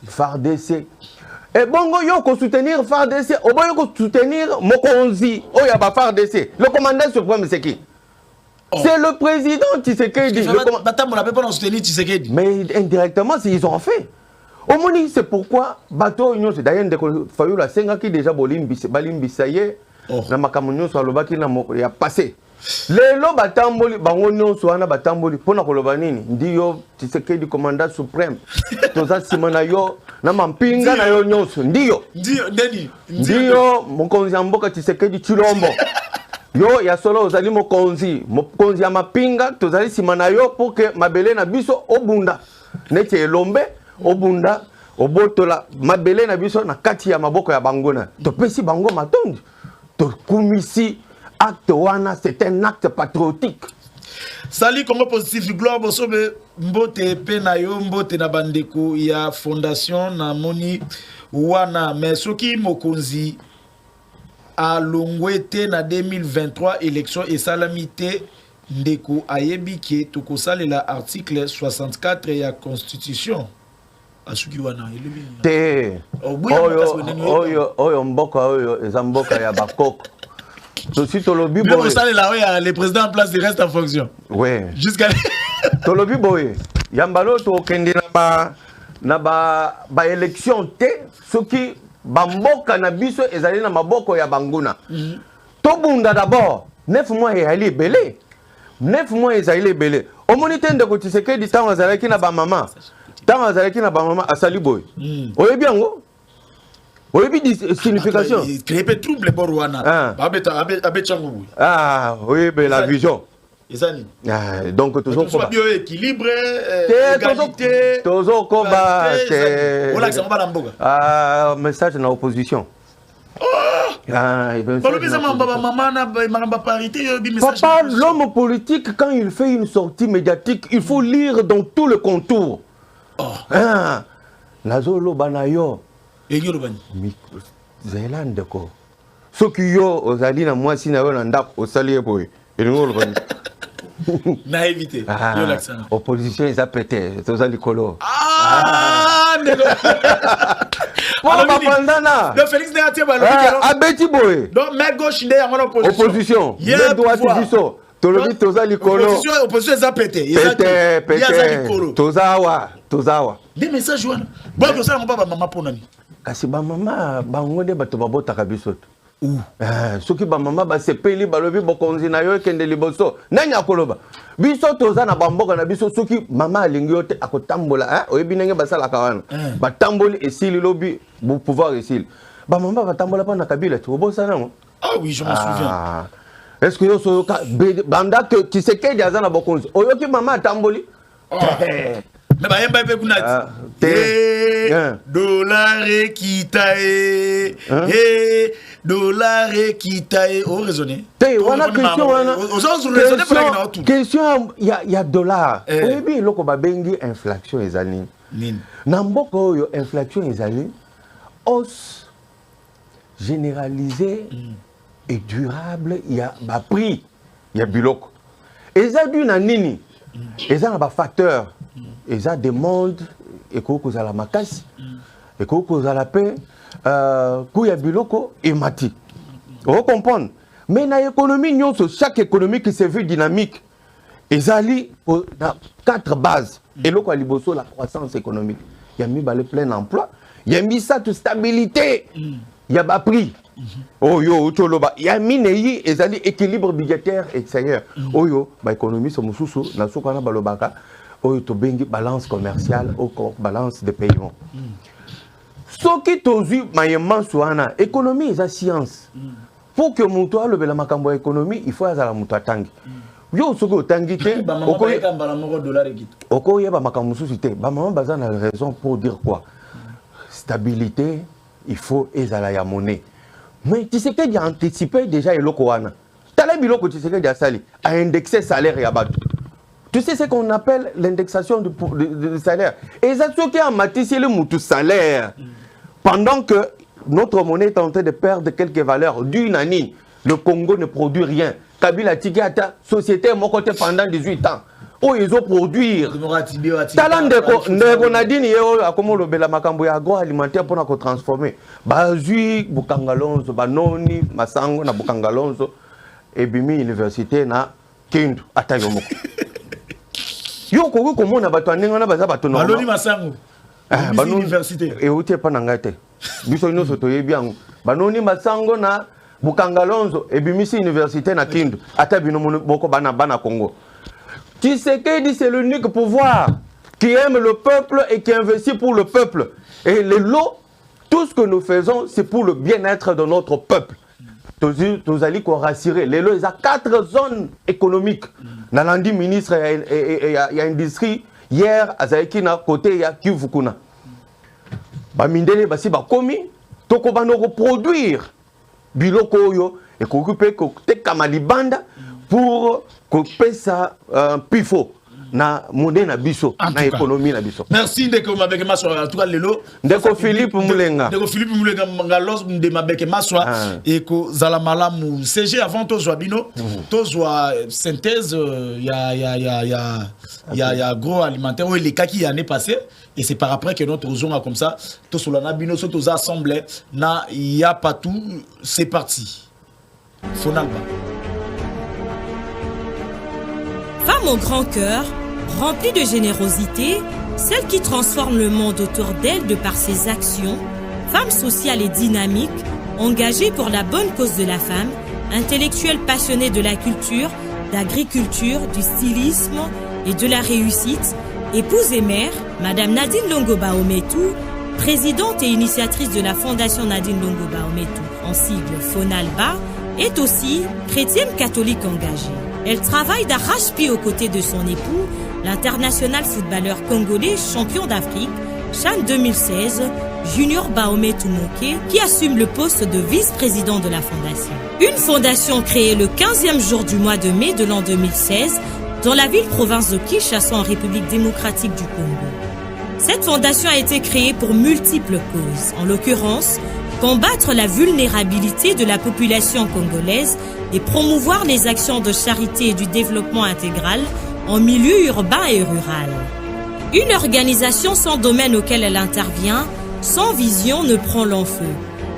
[SPEAKER 2] FARDC et bongo yo ko soutenir FARDC oboyo ko soutenir mokonzi oya ba FARDC le commandant suprême c'est qui? C'est le président Tshisekedi. Mais indirectement, ils ont fait. Au Moni, c'est pourquoi bateau union c'est d'ailleurs Fayulu a 5 ans qui déjà balimbisaye na makamunyo so alobaki na moko ya passé. Lelo batamboli bango nyonso wana batamboli pona koloba nini ndiyo Tshisekedi commandant suprême. Toza simana yo na mampinga na yo nyonso ndiyo. Ndiyo mokonzi mboka Tshisekedi Chilombo. Yo ya solo ozali mokonzi ya mapinga tozali simana yo pour que mabele na biso obunda neti elombe obunda obotola mabele na biso na kati ya maboko ya bangona to pesi bango matondi to kumisi acte wana c'est un acte patriotique.
[SPEAKER 1] Sali Congo Positif Gloire Bosobe mbote pe na yo mbote na bandeko ya fondation na moni wana mais soki mokonzi a longwete na 2023 élection et salamité ndeko ayebi ke tokosalela article 64 ya constitution asuki wana elebi
[SPEAKER 2] te oyo mboka oyo eza mboka ya bakoko tosi tolobi boye
[SPEAKER 1] tokosalela oyo le président en place reste en fonction
[SPEAKER 2] ouais
[SPEAKER 1] jusqu'à
[SPEAKER 2] tolobi boye yambalo tokende na ba élection te soki bamboka na biso ezali na maboko ya banguna tobunda d'abord 9 mois ezali belé 9 mois ezali belé omoni te ndeko Tshisekedi tango azalaki na ba mama tango azalaki na ba mama asali boy oyebi yango oyebi signification
[SPEAKER 1] créer trouble borwana abetchango
[SPEAKER 2] oyebi la vision
[SPEAKER 1] ezani
[SPEAKER 2] donc toujours
[SPEAKER 1] ko bio équilibre égalité
[SPEAKER 2] toujours ko ba
[SPEAKER 1] on l'accent ba mboka
[SPEAKER 2] message na opposition
[SPEAKER 1] papa,
[SPEAKER 2] l'homme politique, quand il fait une sortie médiatique, il faut lire dans tout le contour. Nazolo banayo. Zélande ko. Ce qui yo ozali na moi si na yo ndak osali boy.
[SPEAKER 1] Na évité.
[SPEAKER 2] Opposition ils a pété, ozali kolo.
[SPEAKER 1] Le Félix Néatia
[SPEAKER 2] abeti boy.
[SPEAKER 1] Donc main gauche de en
[SPEAKER 2] opposition. Main droite biso. Tolobi toza likolo.
[SPEAKER 1] Opposition za pété.
[SPEAKER 2] Pété. Tozawa.
[SPEAKER 1] Des messages wana. Bon que ça on pas maman pour nani.
[SPEAKER 2] Kasi ba mama bangonde bato babota biso. Soki ba mama ba sepeli balobi bokonzi na yo kende liboso. Nani akoloba. Biso toza na bamboka na biso soki mama alingi yo te akotambola oyebi ndenge basala kawana. Batamboli esili lobi bu pouvoir esili. Ba mama batambola pa na Kabila tu obosa nango.
[SPEAKER 1] Ah oui, je m'en souviens.
[SPEAKER 2] Est-ce que yo so banda que Tshisekedi azana bokonzi. Oyoki mama atamboli.
[SPEAKER 1] Mais bah yemba pe kunati. Dollar kitae. Dollar kitae. Oh raisonner.
[SPEAKER 2] Wana question wana. Question il y a dollar. Oyebi loko babengi inflation ezali. Na mboka oyo inflation ezali hausse généralisée et durable, il y a ba prix, il y a biloko. Ezali na nini? Ezali ba facteur. Eza demande et koko la makasi et koko la paix kuya biloko et mati. Vous comprenez? Mais dans l'économie nyonso chaque économie qui se veut dynamique ezali na 4 bases et loko liboso la croissance économique. Il y a mis le plein emploi, il y a mis ça de stabilité. Il y a ba prix. Oh yo toloba il y a mis nei ezali équilibre budgétaire extérieur. Oh yo ba économie so mususu na sokana balobaka oyo to bengi balance commerciale ou balance de paiement. Ce qui tozu mayema soana économie est science. Pour que muto alobe la makambo économie, il faut azala muto atangi. Yo soko tangi te oko yeba makambo susité. Ba maman baza na raison pour dire quoi? Stabilité, il faut ezala ya monnaie. Mais tu sais que j'ai anticipé déjà eloko wana. Tala biloko tu sais que j'ai sali a indexé salaire ya bato. Tu sais ce qu'on appelle l'indexation du salaire. Et c'est ce qui a matissé le moutou salaire. Pendant que notre monnaie est en train de perdre quelques valeurs d'une année, le Congo ne produit rien. Kabila Tigata, société, mon côté pendant 18 ans. Oh, ils ont produit. Talent de Nadine, comment le bela makambo agroalimentaire pour nous transformer. Bazui, Bukangalonzo, Banoni, Masango, na Bukangalonzo, et Bimi Université, na Kindu, Atayomoko. Yo ko ko na bato ndenge na baza bato no
[SPEAKER 1] Baloni Masango Banoni université
[SPEAKER 2] e uti pa na ngate biso ino soto yebi yango Banoni Masango na Bukangalonzo e bimisi université na Kindu ata bino boko bana Congo. Tshisekedi c'est l'unique pouvoir qui aime le peuple et qui investit pour le peuple et les lots tout ce que nous faisons c'est pour le bien-être de notre peuple. Tous allez qu'on rassurer les lots il y a 4 zones économiques. Nalandi ministre il y a industrie hier à Zaikina côté il y a Kivukuna. bamindele basi bakomi toko bano reproduire biloko oyo et s'occuper ko tekama libanda pour ko pesa pifo na monde na biso na économie na biso.
[SPEAKER 1] Merci ndeko mabeke maswa en tout cas lelo
[SPEAKER 2] ndeko Philippe Moulenga
[SPEAKER 1] ngalos de mabeke maswa et ko zala malamu CG avant to bino to synthèse ya agroalimentaire ou les cas qui année passée et c'est par après que notre zone comme ça to solana bino so to assemblée na ya pas tout c'est parti. Fonalba.
[SPEAKER 5] Femme au grand cœur, remplie de générosité, celle qui transforme le monde autour d'elle de par ses actions, femme sociale et dynamique, engagée pour la bonne cause de la femme, intellectuelle passionnée de la culture, d'agriculture, du stylisme et de la réussite, épouse et mère, Madame Nadine Longoba Ometou, présidente et initiatrice de la Fondation Nadine Longoba Ometou, en sigle FONALBA, est aussi chrétienne catholique engagée. Elle travaille d'arrache-pied aux côtés de son époux, l'international footballeur congolais champion d'Afrique, CHAN 2016, Junior Baometou Moké, qui assume le poste de vice-président de la fondation. Une fondation créée le 15e jour du mois de mai de l'an 2016 dans la ville-province de Kinshasa en République démocratique du Congo. Cette fondation a été créée pour multiples causes, en l'occurrence, combattre la vulnérabilité de la population congolaise et promouvoir les actions de charité et du développement intégral en milieu urbain et rural. Une organisation sans domaine auquel elle intervient, sans vision, ne prend long feu.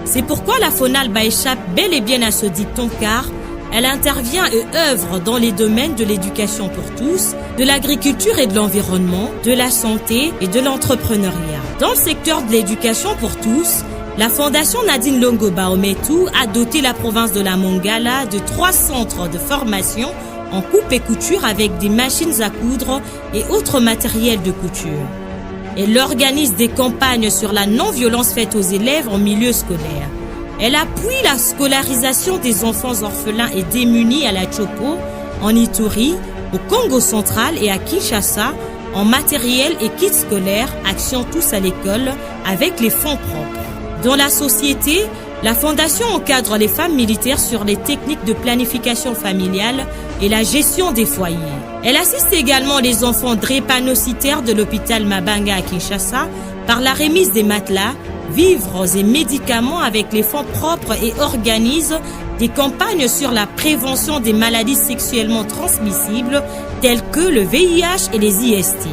[SPEAKER 5] C'est pourquoi la FONALBA échappe bel et bien à ce dicton car elle intervient et œuvre dans les domaines de l'éducation pour tous, de l'agriculture et de l'environnement, de la santé et de l'entrepreneuriat. Dans le secteur de l'éducation pour tous, la Fondation Nadine Longoba Ometou a doté la province de la Mongala de 3 centres de formation en coupe et couture avec des machines à coudre et autres matériels de couture. Elle organise des campagnes sur la non-violence faite aux élèves en milieu scolaire. Elle appuie la scolarisation des enfants orphelins et démunis à la Chopo, en Ituri, au Congo central et à Kinshasa, en matériel et kits scolaires, Action tous à l'école, avec les fonds propres. Dans la société, la Fondation encadre les femmes militaires sur les techniques de planification familiale et la gestion des foyers. Elle assiste également les enfants drépanocytaires de l'hôpital Mabanga à Kinshasa par la remise des matelas, vivres et médicaments avec les fonds propres et organise des campagnes sur la prévention des maladies sexuellement transmissibles telles que le VIH et les IST.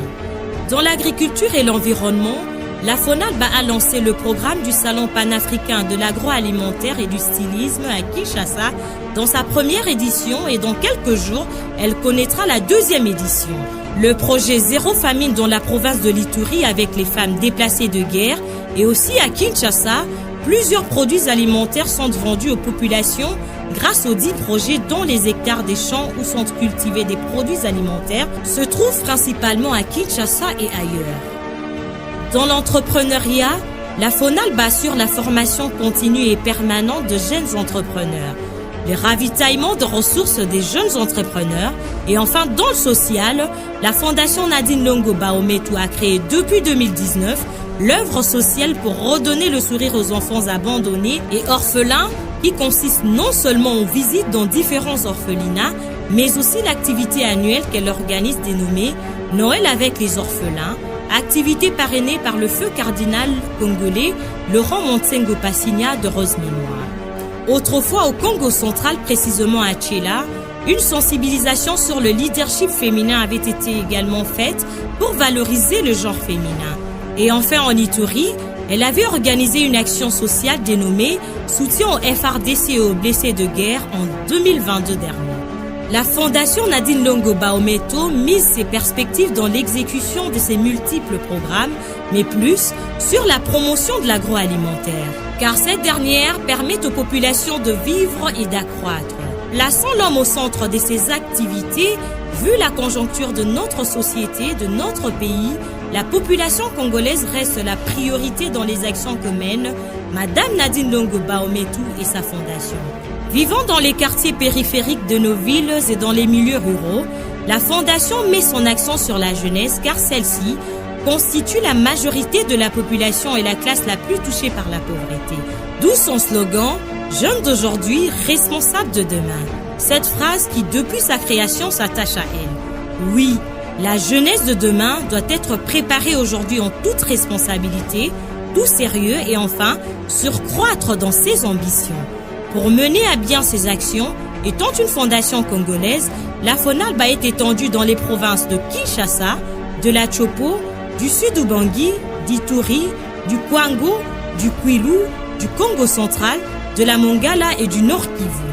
[SPEAKER 5] Dans l'agriculture et l'environnement, la FONALBA a lancé le programme du Salon panafricain de l'agroalimentaire et du stylisme à Kinshasa dans sa première édition et dans quelques jours, elle connaîtra la 2e édition. Le projet Zéro Famine dans la province de l'Ituri avec les femmes déplacées de guerre et aussi à Kinshasa, plusieurs produits alimentaires sont vendus aux populations grâce aux 10 projets dont les hectares des champs où sont cultivés des produits alimentaires se trouvent principalement à Kinshasa et ailleurs. Dans l'entrepreneuriat, la FONALBA assure la formation continue et permanente de jeunes entrepreneurs, le ravitaillement de ressources des jeunes entrepreneurs et enfin dans le social, la Fondation Nadine Longoba Ometou a créé depuis 2019 l'œuvre sociale pour redonner le sourire aux enfants abandonnés et orphelins qui consiste non seulement aux visites dans différents orphelinats, mais aussi l'activité annuelle qu'elle organise dénommée Noël avec les orphelins, activité parrainée par le feu cardinal congolais Laurent Montsengo Passigna de Rose Mémoire. Autrefois au Congo central, précisément à Tchéla, une sensibilisation sur le leadership féminin avait été également faite pour valoriser le genre féminin. Et enfin en Ituri, elle avait organisé une action sociale dénommée Soutien au FRDC et aux blessés de guerre en 2022 dernier. La Fondation Nadine Longoba Ometou mise ses perspectives dans l'exécution de ses multiples programmes, mais plus sur la promotion de l'agroalimentaire, car cette dernière permet aux populations de vivre et d'accroître. Plaçant l'homme au centre de ses activités, vu la conjoncture de notre société, de notre pays, la population congolaise reste la priorité dans les actions que mène Madame Nadine Longoba Ometou et sa fondation. Vivant dans les quartiers périphériques de nos villes et dans les milieux ruraux, la Fondation met son accent sur la jeunesse car celle-ci constituent la majorité de la population et la classe la plus touchée par la pauvreté. D'où son slogan « Jeunes d'aujourd'hui, responsables de demain ». Cette phrase qui, depuis sa création, s'attache à elle. Oui, la jeunesse de demain doit être préparée aujourd'hui en toute responsabilité, tout sérieux et enfin, surcroître dans ses ambitions. Pour mener à bien ses actions, étant une fondation congolaise, la FONALBA est étendue dans les provinces de Kinshasa, de la Chopo, du Sud Ubangi, d'Ituri, du Kwango, du Kwilu, du Congo central, de la Mongala et du Nord Kivu.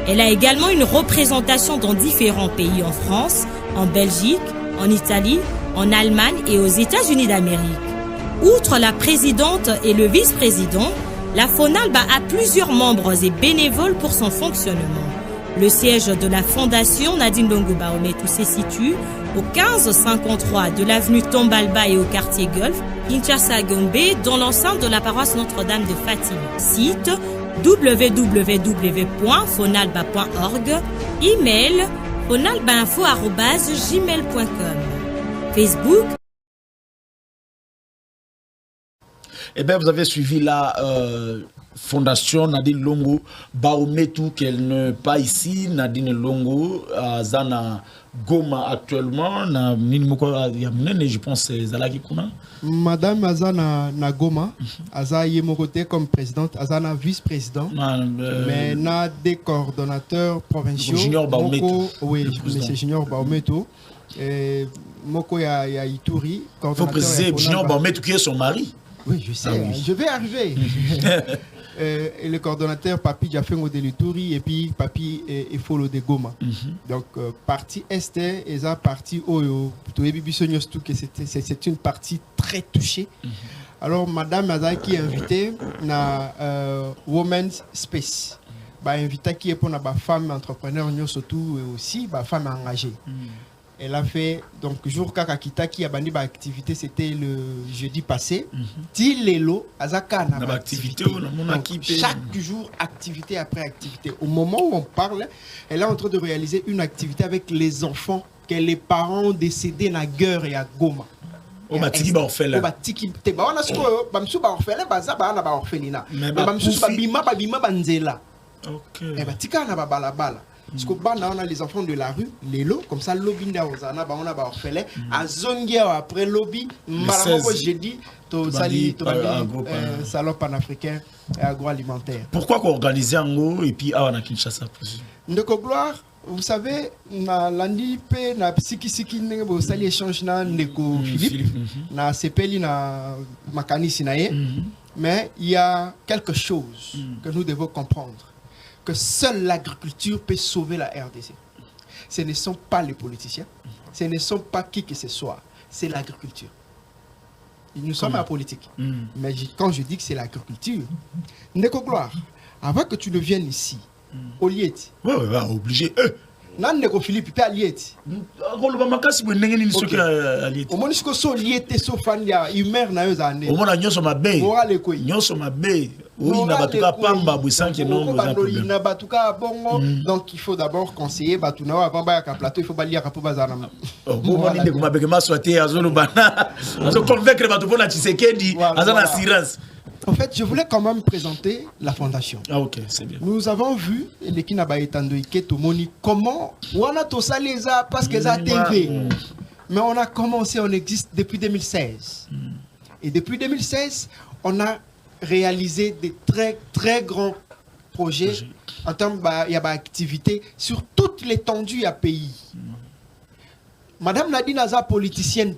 [SPEAKER 5] Elle a également une représentation dans différents pays en France, en Belgique, en Italie, en Allemagne et aux États-Unis d'Amérique. Outre la présidente et le vice-président, la FONALBA a plusieurs membres et bénévoles pour son fonctionnement. Le siège de la Fondation Nadine Longo Baometou se situe au 1553 de l'avenue Tombalba et au quartier Golf, Kinshasa Gombe, dans l'enceinte de la paroisse Notre-Dame de Fatima. Site www.fonalba.org. Email fonalbainfo@gmail.com. Facebook.
[SPEAKER 1] Eh bien, vous avez suivi la fondation Nadine Longo Baometou, qu'elle n'est pas ici. Nadine Longo, Zana Goma actuellement. Je pense que c'est Zalaki Kuna.
[SPEAKER 3] Madame Azana Nagoma, Aza Yemokote comme présidente, Azana vice-président, mais na des coordonnateurs provinciaux.
[SPEAKER 1] Junior Baometou.
[SPEAKER 3] Oui, monsieur Junior Baometou. Moko ya Ituri.
[SPEAKER 1] Il faut préciser, Junior Baometou qui est son mari.
[SPEAKER 3] Oui, je sais, oui. Je vais arriver. Et le coordonnateur Papi Diafengo de l'Ituri et puis Papi Efolo de Goma. Donc, partie Est et la partie Oyo, c'est une partie très touchée. Alors, Madame Azaki est invitée na Women's Space. Invitée qui est pour la femme entrepreneur, surtout aussi la femme engagée. Elle a fait, donc, jour Kakakita qui a banni ma activité, c'était le jeudi passé. Tilelo, Azaka n'a pas activité. Chaque jour, activité après activité. Au moment où on parle, elle est en train de réaliser une activité avec les enfants que les parents ont décédés dans la guerre et à Goma.
[SPEAKER 1] On va tiki ba orphelin.
[SPEAKER 3] On tiki te ba on a sko bamsu ba orphelin baza ba na ba orphelina. Mais bamsu ba bima banzela. OK. Et ba tika na ba balabala. Parce que on a les enfants de la rue, les lots, comme ça, l'obinda on a orphelin, à Zongia après lobby, malheureusement, j'ai dit, salon panafricain et agroalimentaire.
[SPEAKER 1] Pourquoi qu'on organise en haut et puis à Kinshasa?
[SPEAKER 3] Ndeko Gloire, vous savez, na landi pe na siki nenge bo sali échange na Ndeko Philippe, na sepeli na makanisi na ye, mais il y a quelque chose que nous devons comprendre. Que seule l'agriculture peut sauver la RDC. Ce ne sont pas les politiciens, ce ne sont pas qui que ce soit, c'est l'agriculture. Nous sommes à la politique. Mais quand je dis que c'est l'agriculture, Ndeko Gloire, avant que tu ne viennes ici, au Lieti.
[SPEAKER 1] Oui, obligé.
[SPEAKER 3] Nan Ndeko Philippe, tu es à Lieti.
[SPEAKER 1] Au
[SPEAKER 3] moins, je suis Lieti, sauf fan ya humeur na yo ane.
[SPEAKER 1] Au moins, nous sommes à Bay. Nous sommes à Bay. Oui,
[SPEAKER 3] donc il faut d'abord conseiller Batuna avant de plateau, il faut balayer à Bazana. En fait, je voulais quand même présenter la fondation.
[SPEAKER 1] Ah ok, c'est bien.
[SPEAKER 3] Nous avons vu les Kinaba Etandoike Tomoni comment on a tout ça les a parce que ça TV. Mais on a commencé, on existe depuis 2016. Et depuis 2016, on a réaliser des très grands projets en termes d'activité sur toute l'étendue du pays. Madame Nadine Aza politicienne.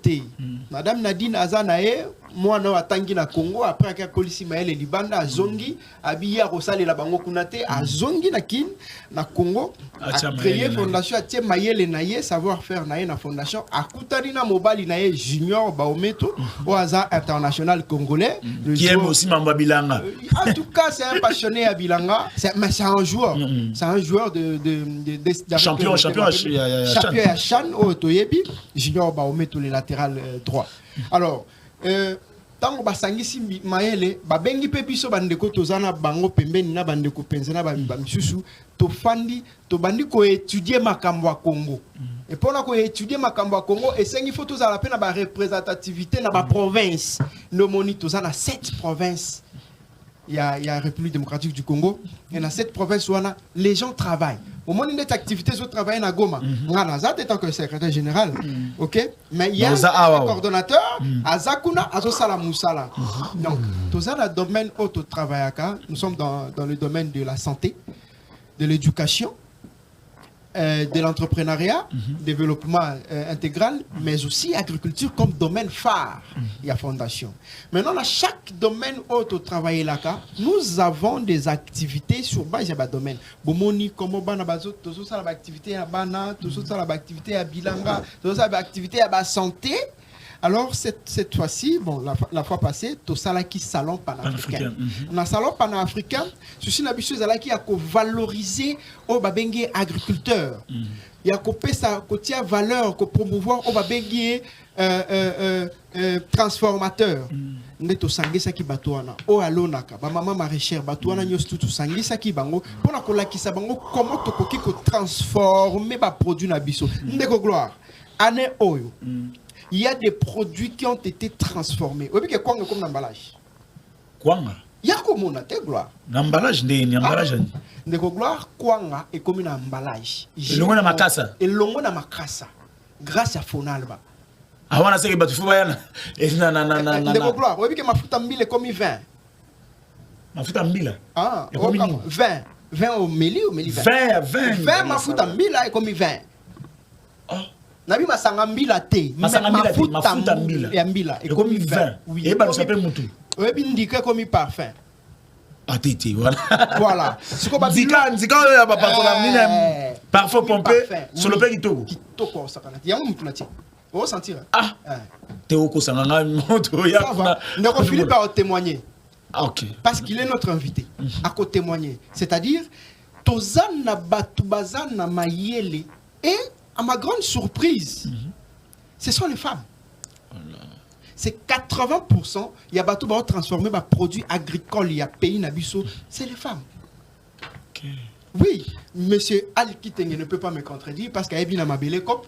[SPEAKER 3] Madame Nadine Aza nae moi na watangi na Congo après que Kolisi Maël Libanda a zongi abiya Rosale la bango kunate a zongi na kin na Congo a créé fondation a tie Maël naye savoir faire naye na fondation a kutani na mobali naye Junior Baometou au hasard international congolais
[SPEAKER 1] qui aime aussi Mamba Bilanga.
[SPEAKER 3] En tout cas c'est un passionné à Bilanga, mais c'est un joueur de champion à Chan au Toyebi Junior Baometou le latéral droit. Alors tango basangisi mayele babengi pe biso bandeko tozana bango pembeni na bandeko penzana ba misusu to fandi to bandi ko étudier makambo ya Congo et pendant ko étudier makambo ya Congo et sengi faut tozala pe na ba représentativité na ba province no moni tozana 7 provinces. Il y a République démocratique du Congo. Et dans cette province où les gens travaillent. Au moment où les activités sont travaillent à Goma. Nazat étant que secrétaire général. OK? Mais il y a un coordonnateur, Azakuna, Azosala Moussala. Donc, tout ça, le domaine où tu travailles, nous sommes dans le domaine de la santé, de l'éducation, de l'entrepreneuriat, développement intégral, mais aussi agriculture comme domaine phare. Il y a fondation. Maintenant, dans chaque domaine où tu travailles là, nous avons des activités sur base de domaine. Bomoni, comment bana bazo, tout ça l'activité à Bana, tout ça l'activité à Bilanga, tout ça l'activité à la santé. Alors, cette fois-ci, bon, la fois passée, tout ça là qui salon panafricain. Dans le salon panafricain, ceci n'a pas qui a valoriser au babengue agriculteur. Il y a coupé ça, côté valeur, que promouvoir au babengue transformateur. Neto sangi ça qui batouana. O alonaka, ba maman maraîchère batouana nyos tout sangi ça qui bango. Pour la kola qui sa bango, comment to koki ko transformer ba produit na biso. Ndeko gloire. Année oyo. Il y a des produits qui ont été transformés. Vous voyez quoi comme l'emballage? Quoi? Il y a comme on a des gloire.
[SPEAKER 1] L'emballage, l'emballage.
[SPEAKER 3] Des gloire, quoi est comme un emballage.
[SPEAKER 1] Et l'on a ma casse.
[SPEAKER 3] Et l'on a ma casse. Grâce à Fonalba.
[SPEAKER 1] Ah, on a essayé de faire ça. Et non.
[SPEAKER 3] Des gloire. Vous voyez que ma foute en mille est comme 20.
[SPEAKER 1] Ma foute en mille?
[SPEAKER 3] Ah, 20. 20 au méli ou méli 20? 20 ma foute en mille est comme 20. Oh. Nabi masangambila te mafuta mbila et comme 20 oui et bah ça peut mutu ouais bindika comme parfum
[SPEAKER 1] atiti voilà
[SPEAKER 3] voilà
[SPEAKER 1] ce qu'on va dire nzika ya papa ko la mine parfum pompé sur le pays kitoko
[SPEAKER 3] sakana yango mutu na ti o sentir
[SPEAKER 1] ah te oko sanganga moto ya
[SPEAKER 3] ndeko Philippe a témoigner
[SPEAKER 1] OK
[SPEAKER 3] parce qu'il est notre invité à côté témoigner c'est-à-dire tozana batu bazana mayele et à ma grande surprise, ce sont les femmes. C'est 80%. Il y a bateau qui transformé par produits agricoles, il y a pays Nabiso, c'est les femmes. Okay. Oui, monsieur Ali Kitenge ne peut pas me contredire parce qu'il y a bien ma belle cop.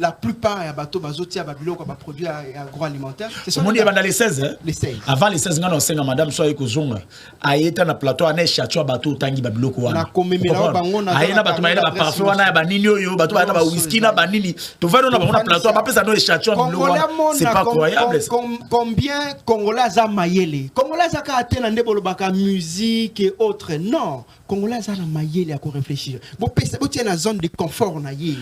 [SPEAKER 3] La plupart des bateaux bazotia babilo comme produits agroalimentaires.
[SPEAKER 1] C'est mon dans les 16 hein?
[SPEAKER 3] Les 16.
[SPEAKER 1] Avant les 16 ans on sait madame soit ekozonga. Ayeta na plateau ane chacho bateau tangi babilo ko wana.
[SPEAKER 3] Na komemela bango na.
[SPEAKER 1] Ayena bato maela ba parfum wana ba nini oyo bato ba na ba whisky na ba nini. To va na ba plateau ba pesa no chacho babilo wana. C'est pas croyable.
[SPEAKER 3] Combien Congolais a mayele? Congolais a ka atena ndebolo baka musique et autres. Non, Congolais a na mayele à ko réfléchir. Bo pesa bo tiens na zone de confort na yé.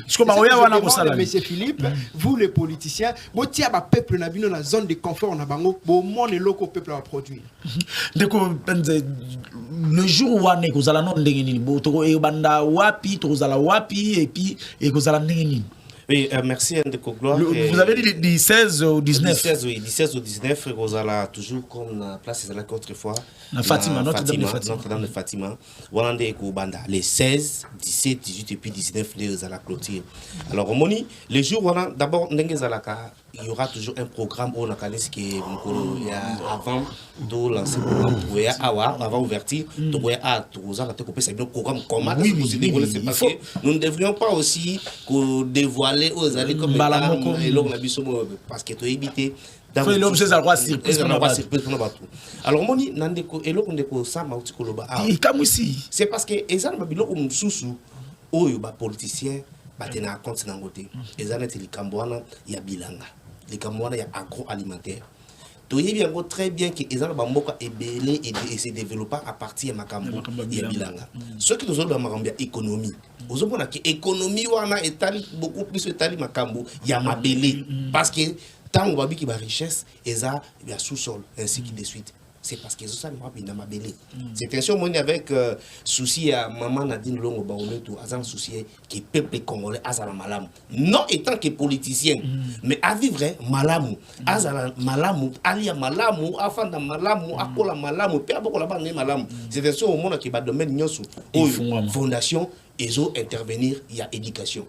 [SPEAKER 3] Monsieur Philippe, vous les politiciens, vous tiens le peuple na bino na zone de confort na bango, bon mon et loco peuple va produire.
[SPEAKER 1] Le jour où on est aux alentours de Nini, botoro et banda wapi, aux ala wapi et puis et aux alentours de Nini.
[SPEAKER 4] Oui, merci Ndeko Gloire.
[SPEAKER 1] Vous avez dit du 16 au 19.
[SPEAKER 4] 16, oui, 16 au 19, Rosala toujours comme la place c'est là qu'autrefois.
[SPEAKER 1] Fatima,
[SPEAKER 4] Notre-Dame de Fatima. Walande et Koubanda. Les 16, 17, 18 et puis 19, les Rosala clôture. Alors, Moni, les jours où on a d'abord Ndengezalaka, il y aura toujours un programme où on a calé qui est avant de lancer le programme avant ouverture, c'est un programme comment c'est parce que nous ne devrions pas aussi dévoiler aux allées comme et l'homme parce que tu as évité
[SPEAKER 1] alors
[SPEAKER 4] moni nandeko eloko ndeko sama utikoloba c'est parce que ezana babiloko mususu oyo ba politicien batena compte na ngote ezana telikamboana ya bilanga likamboana ya agroalimentaire toyebi yango très bien que ezana ba mboka ebele et se développer à partir ya makambo ya bilanga ce qui nous a makambo ya économie ozomona que économie wana etali beaucoup plus etali makambo ya mabele parce que tant on va dire qu'il y a richesse, il y a sous-sol, ainsi de suite. C'est parce que ça ne va pas ma belle. C'est un sûr avec souci à maman Nadine Longo Baometo, azan souci qui peuple congolais azala malam. Non étant que politicien, mais à vivre malamu, azala malamu, alia malamu, afanda malamu, akola malamu, pe aboko la bande malamu. C'est un sûr au monde qui va domaine nyosu, fondation, et intervenir, il y a éducation.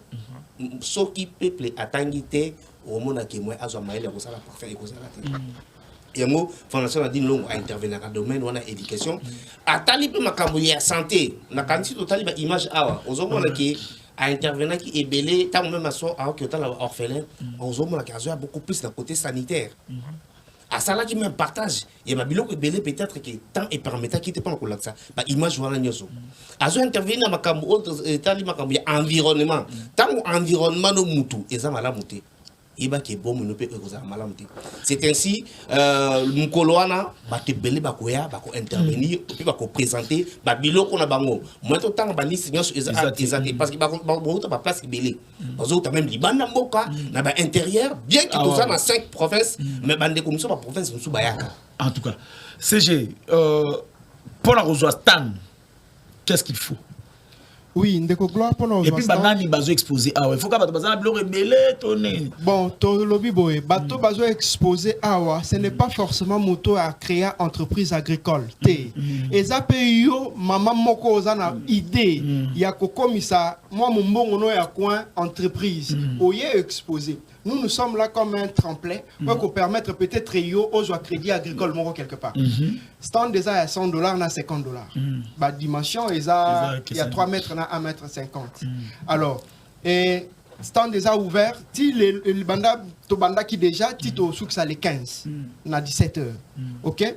[SPEAKER 4] Ce qui peuple attendite au monde qui moi azo maël ko sala parfait ko sala. yango fondation Nadine Longo a intervenir dans le domaine on a éducation atali pe makambo ya santé na kanti totali ba image awa ozomona ki a intervenir qui est belé tant même aso a qui otala orphelin ozomona ki azo beaucoup plus dans côté sanitaire à ça là qui me partage et ma biloko belé peut-être que tant et permettant qui était pas encore là ça ba image wana nyoso azo intervenir na makambo autre tali makambo ya environnement tant environnement no mutu eza malamu te. C'est ainsi Mukoloana bate belé bakoya bako intervenir puis bako présenter ba biloko na bango moi tout temps ba liste nyonso ezati parce que bako ba place belé parce que même libanda mboka na ba intérieur bien que tout ça dans 5 provinces mais bande comme ça ba province musu bayaka
[SPEAKER 1] en tout cas CG pour la Rosoistan qu'est-ce qu'il faut?
[SPEAKER 3] Oui, ndeko gloire pour nous.
[SPEAKER 1] Et puis banani bazo exposé ah il faut que bazana bilo rebelle tonner.
[SPEAKER 3] Bon, to lobby boy, bato bazo exposé awa, ce n'est pas forcément moto à créer entreprise agricole. Té. Et ça payo maman moko ozana idée ya kokomisa moi mon mbongo no ya coin entreprise. Oye exposé. Nous sommes là comme un tremplin pour permettre peut-être aux crédit agricole moko quelque part. Stand déjà à $100 na $50. Ba dimension il y a 3 mètres na 1 mètre 50. Alors et stand déjà ouvert ti le banda to banda qui déjà tito souk ça les 15 na 17 heures. OK?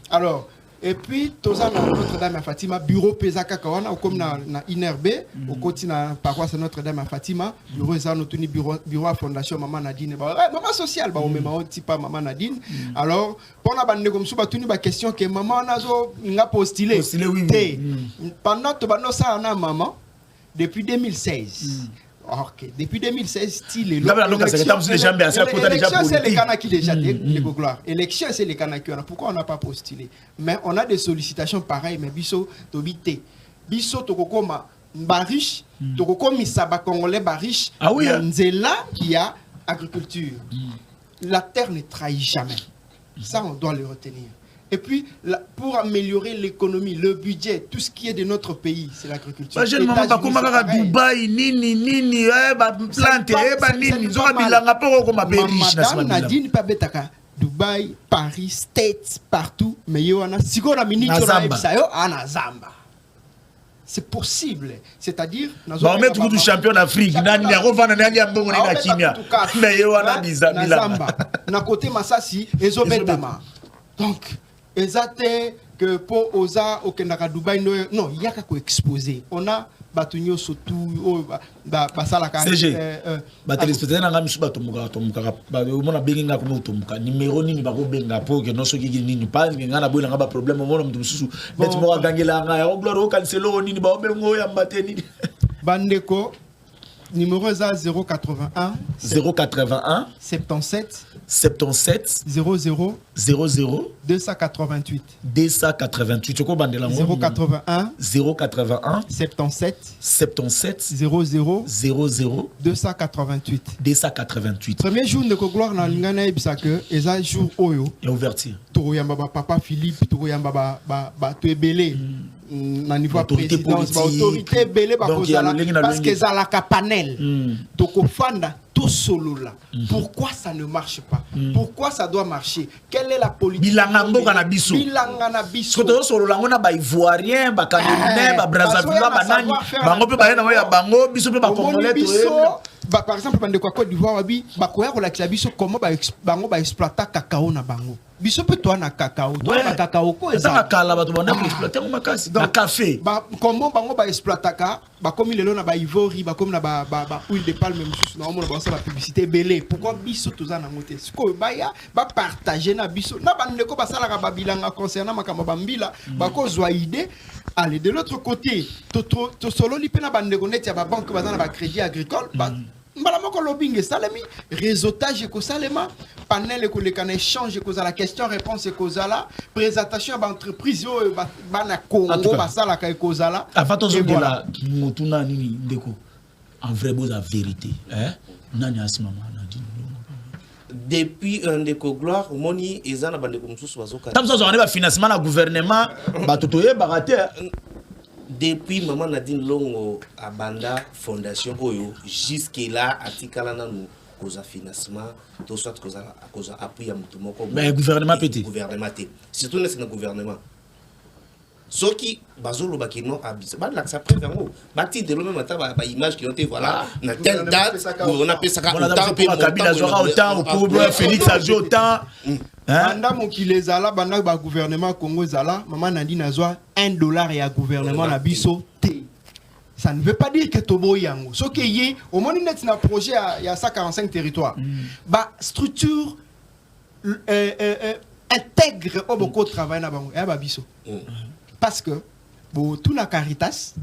[SPEAKER 3] Alors et puis toza na Notre-Dame à Fatima bureau pesaka kawana comme na INRB au côté na paroisse Notre-Dame à Fatima bureau za no tuni bureau à fondation maman Nadine maman sociale ba o mema o tipa maman Nadine. Alors pona bande comme sou ba tuni ba question que maman nazo nga postuler oui. Pendant to bano ça na maman depuis 2016. OK, depuis 2016 style l'élection c'est les canaux qui déjà les gloire élection c'est les canaux qui pourquoi on n'a pas postulé mais on a des sollicitations pareilles mais biso tobité biso tokokoma bariche tokokomisa ba congolais bariche nzela qui a agriculture la terre ne trahit jamais ça on doit le retenir. Et puis, pour améliorer l'économie, le budget, tout ce qui est de notre pays, c'est l'agriculture.
[SPEAKER 1] Dubaï, nini,
[SPEAKER 3] Madame Nadine Pabetaka, Dubaï, Paris, States, partout, mais il y a Zamba. C'est possible, c'est-à-dire
[SPEAKER 1] on met tout champion d'Afrique nani akovana nani ambongo na kimia mais yo wana bizamila
[SPEAKER 3] na côté Masasi ezobetama. Donc exacté que pour oza au Kenaka Dubaï non il y a qu'à exposer on a batunyo surtout basalaka
[SPEAKER 1] ba téléspectateur na ngami suba tomuka ba mona benga ko tomuka numéro nini ba ko benga po que non soki nini pas ngana boyela ngaba problème mona mtu susu beti mo gangela nga ya gloire o cancelo nini ba bengo ya mbate nini
[SPEAKER 3] bandeko numéro 081 77 00 288 081 77 00 288 premier jour de gloire na lingana ebisa que eza jour oyo
[SPEAKER 1] et ouverture
[SPEAKER 3] to yamba papa Philippe to yamba ba to ebele na niveau autorité présidence autorité belé ba kozala parce que ça la panel to kofanda tout solo là pourquoi ça ne marche pas pourquoi ça doit marcher quelle est la politique
[SPEAKER 1] bilanga mboka na biso to solo là on a ba ivoirien ba camerounais ba brazzaville ba nani bango pe ba na ya bango biso pe ba congolais to
[SPEAKER 3] par exemple bande kwa Côte d'Ivoire wabi ba koya ko la biso comment bango ba exploiter cacao na bango biso pe toi na cacao toi na cacao ko
[SPEAKER 1] eza kala ba to banda exploiter ko makasi na café
[SPEAKER 3] ba comment bango ba exploiter ka ba comme lelo na ba ivory ba comme na ba huile de palme mususu na omona ba sa publicité belé pourquoi biso toza na ngote siko ba ya ba partager na biso na bande ko ba sala ka ba bilanga concernant makamba ba mbila ba ko zwa idée. Allez de l'autre côté to solo li pe na bande ko net ya ba banque ba na ba crédit agricole ba mbalamoko lobbying salami réseautage ko salema panel ko le kan échange ko za la question réponse ko za la présentation ba entreprise ba na Congo ba sala ka ko za la
[SPEAKER 1] avant to zo la motuna nini ndeko en vrai beau la vérité hein nani asima na dit
[SPEAKER 4] depuis un déco gloire moni ezana bande ko mususu bazoka
[SPEAKER 1] tam so on ba financement na gouvernement ba totoye baraté
[SPEAKER 4] depuis Maman Nadine Longo à Banda Fondation Oyo jusqu'à là atikala nanu cause de financement, tout soit à cause d'appui à tout le monde.
[SPEAKER 1] Mais le gouvernement pété.
[SPEAKER 4] Gouvernement surtout dans le gouvernement. Ce qui bazolo bakino abis ba la ça préfère mo bati de l'homme mata ba image qui ont été voilà na telle date on appelle ça autant
[SPEAKER 1] pe Kabila zora autant au pouvoir Félix a joué autant
[SPEAKER 3] banda mokile zala banda ba gouvernement Congo zala maman nandi nazwa $1 et à gouvernement na biso té. Ça ne veut pas dire que Tobo Yango. Ce qui est, au moment où on a un projet, il y a 145 territoires. Bah, structure intègre au beaucoup de travail dans le biso. Parce que, tout na Caritas,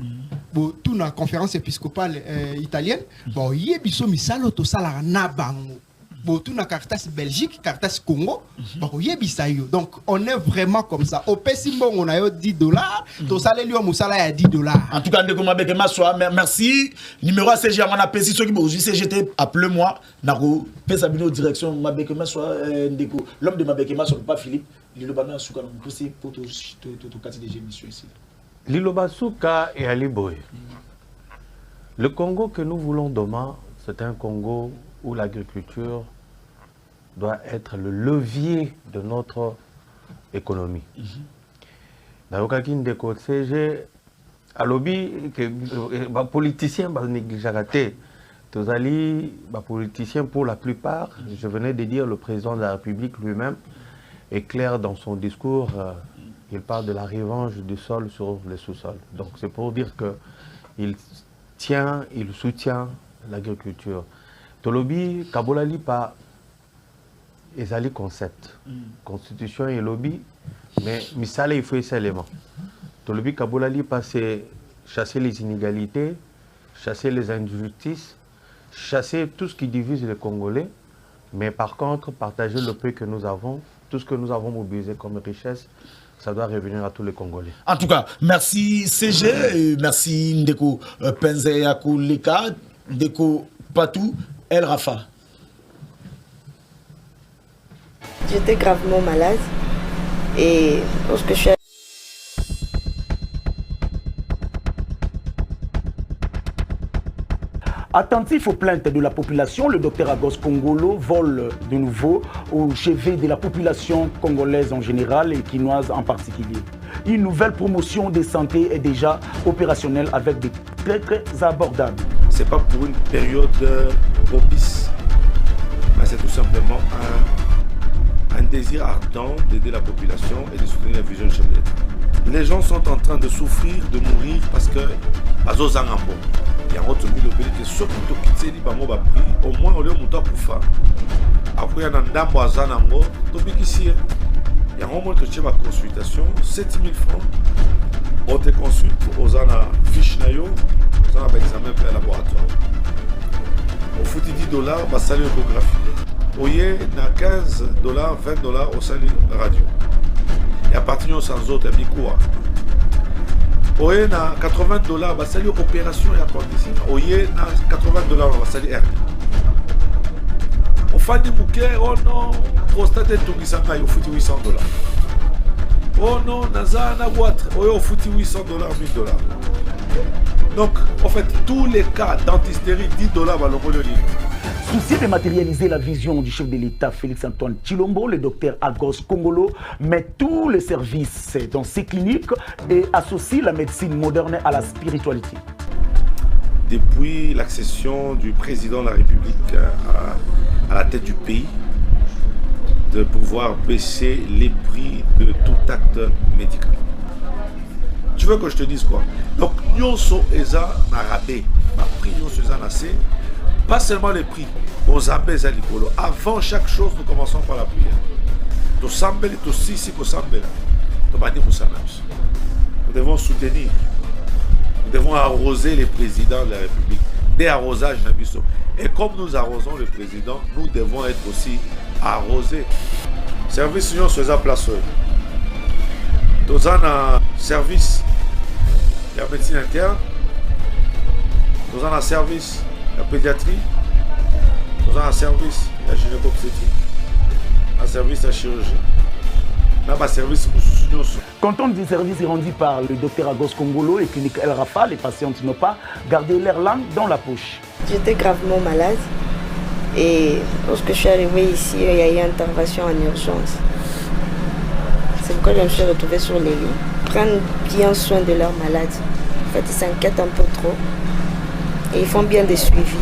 [SPEAKER 3] tout na conférence épiscopale italienne, bon, il y a biso misalo to sala na bango. Tout na Caritas Belgique, Caritas Congo, bon, il y a bisayo. Donc, on est vraiment comme ça. Au Pessimbo, on a $10, to salé lui au salaire à $10.
[SPEAKER 1] En tout cas, Ndeko Mabeke Maswa, merci. Numéro CG, on a pesé ceux qui m'ont dit CGT, appelez-moi. Nako, Pesabino direction Mabeke Maswa, Ndeko. L'homme de Mabeke Maswa, pas Philippe. Lilo Bana Souka, c'est pour tout quartier des émissions ici.
[SPEAKER 2] Lilo Basuka et Ali Boy. Le Congo que nous voulons demain, c'est un Congo où l'agriculture doit être le levier de notre économie. Dans le cas de CG, à lobby, les politiciens négligeraient. Les politiciens, pour la plupart, je venais de dire, le président de la République lui-même est clair dans son discours. Il parle de la revanche du sol sur le sous-sol. Donc c'est pour dire qu'il soutient l'agriculture. Tolobi, Kabolali pas ezali concept. Constitution et lobby, mais misale il faut essayer élément. Tolobi Kabolali pas c'est chasser les inégalités, chasser les injustices, chasser tout ce qui divise les Congolais, mais par contre partager le peu que nous avons, tout ce que nous avons mobilisé comme richesse, ça doit revenir à tous les Congolais.
[SPEAKER 1] En tout cas, merci CG, merci Ndeko Penzeyakou Leka, Ndeko Patou, El Rafa.
[SPEAKER 6] J'étais gravement malade et lorsque je suis
[SPEAKER 1] Attentif aux plaintes de la population, le docteur Agos Kongolo vole de nouveau au chevet de la population congolaise en général et quinoise en particulier. Une nouvelle promotion de santé est déjà opérationnelle avec des très abordables.
[SPEAKER 7] Ce n'est pas pour une période propice, mais c'est tout simplement un désir ardent d'aider la population et de soutenir la vision de chef de l'État. Les gens sont en train de souffrir, de mourir parce que Azozangambo. Il y a un autre milieu que ceux qui ont pris, au moins on leur monte à Koufa. Après, il y a un Ndambo Azanango, il y a un moment que tu as ma consultation, 7 000 francs. On te consulte, on a une fiche, on a un examen pour le laboratoire. On fout $10, on va saluer l'échographie. On y a $15, $20, on salue la radio. Et à partir de sans autres, il y a quoi? On y a $80, on va saluer l'opération et appendicite. On y a $80, on va saluer hernie. On fait des bouquets, oh non, prostate et tout, on fout $800. Oh non, Naza, Naboître, on fout $800, $1000. Donc, en fait, tous les cas d'antistérie, $10 va le relever.
[SPEAKER 1] Soucieux de matérialiser la vision du chef de l'État Félix-Antoine Tshilombo, le docteur Agos Kongolo met tous les services dans ses cliniques et associe la médecine moderne à la spiritualité.
[SPEAKER 7] Depuis l'accession du président de la République à la tête du pays, de pouvoir baisser les prix de tout acte médical. Tu veux que je te dise quoi? Donc, nous sommes rabais, prix nous sommes assez. Pas seulement les prix, avant chaque chose, nous commençons par la prière. Nous devons soutenir, nous devons arroser les présidents de la République, des arrosages. Et comme nous arrosons le président, nous devons être aussi arrosés. Service union sur la place. Nous avons un service de la médecine interne, nous avons un service la pédiatrie, nous avons un service de la gynécopédie, un service de la chirurgie, nous avons un service pour nous.
[SPEAKER 1] Content du service rendu par le docteur Agos Kongolo et clinique El Rafa, les patientes n'ont pas gardé leur langue dans la poche.
[SPEAKER 6] J'étais gravement malade Et lorsque je suis arrivée ici, il y a eu une intervention en urgence. C'est pourquoi je me suis retrouvée sur les lits. Prendre bien soin de leurs malades. En fait, ils s'inquiètent un peu trop. Et ils font bien des suivis.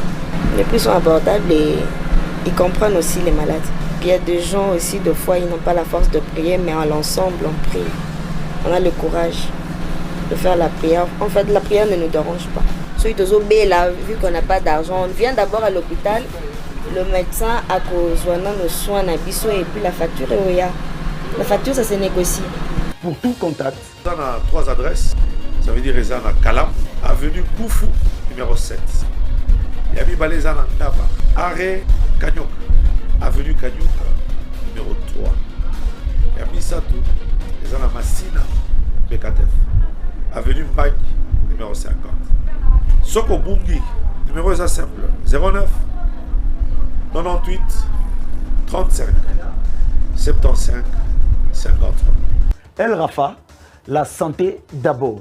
[SPEAKER 6] Les prix sont abordables et ils comprennent aussi les malades. Il y a des gens aussi, des fois, ils n'ont pas la force de prier, mais à l'ensemble, on prie. On a le courage de faire la prière. En fait, la prière ne nous dérange pas. Ceux qui sont là, vu qu'on n'a pas d'argent, on vient d'abord à l'hôpital. Le médecin a besoin de soins et puis la facture est là. La facture, ça se négocie.
[SPEAKER 1] Pour tout contact.
[SPEAKER 7] On a 3 adresses. Ça veut dire qu'ils sont à Kalam, avenue Koufou, numéro 7. Yabi Balezan Ndaba, arrêt Kanyok, avenue Kanyok, numéro 3. Yabi Satou, ils sont à Massina, BKTF, avenue Mbaki, numéro 50. Soko Bungi, numéro est simple, 09 98 35 75 53.
[SPEAKER 1] El Rafa, la santé d'abord.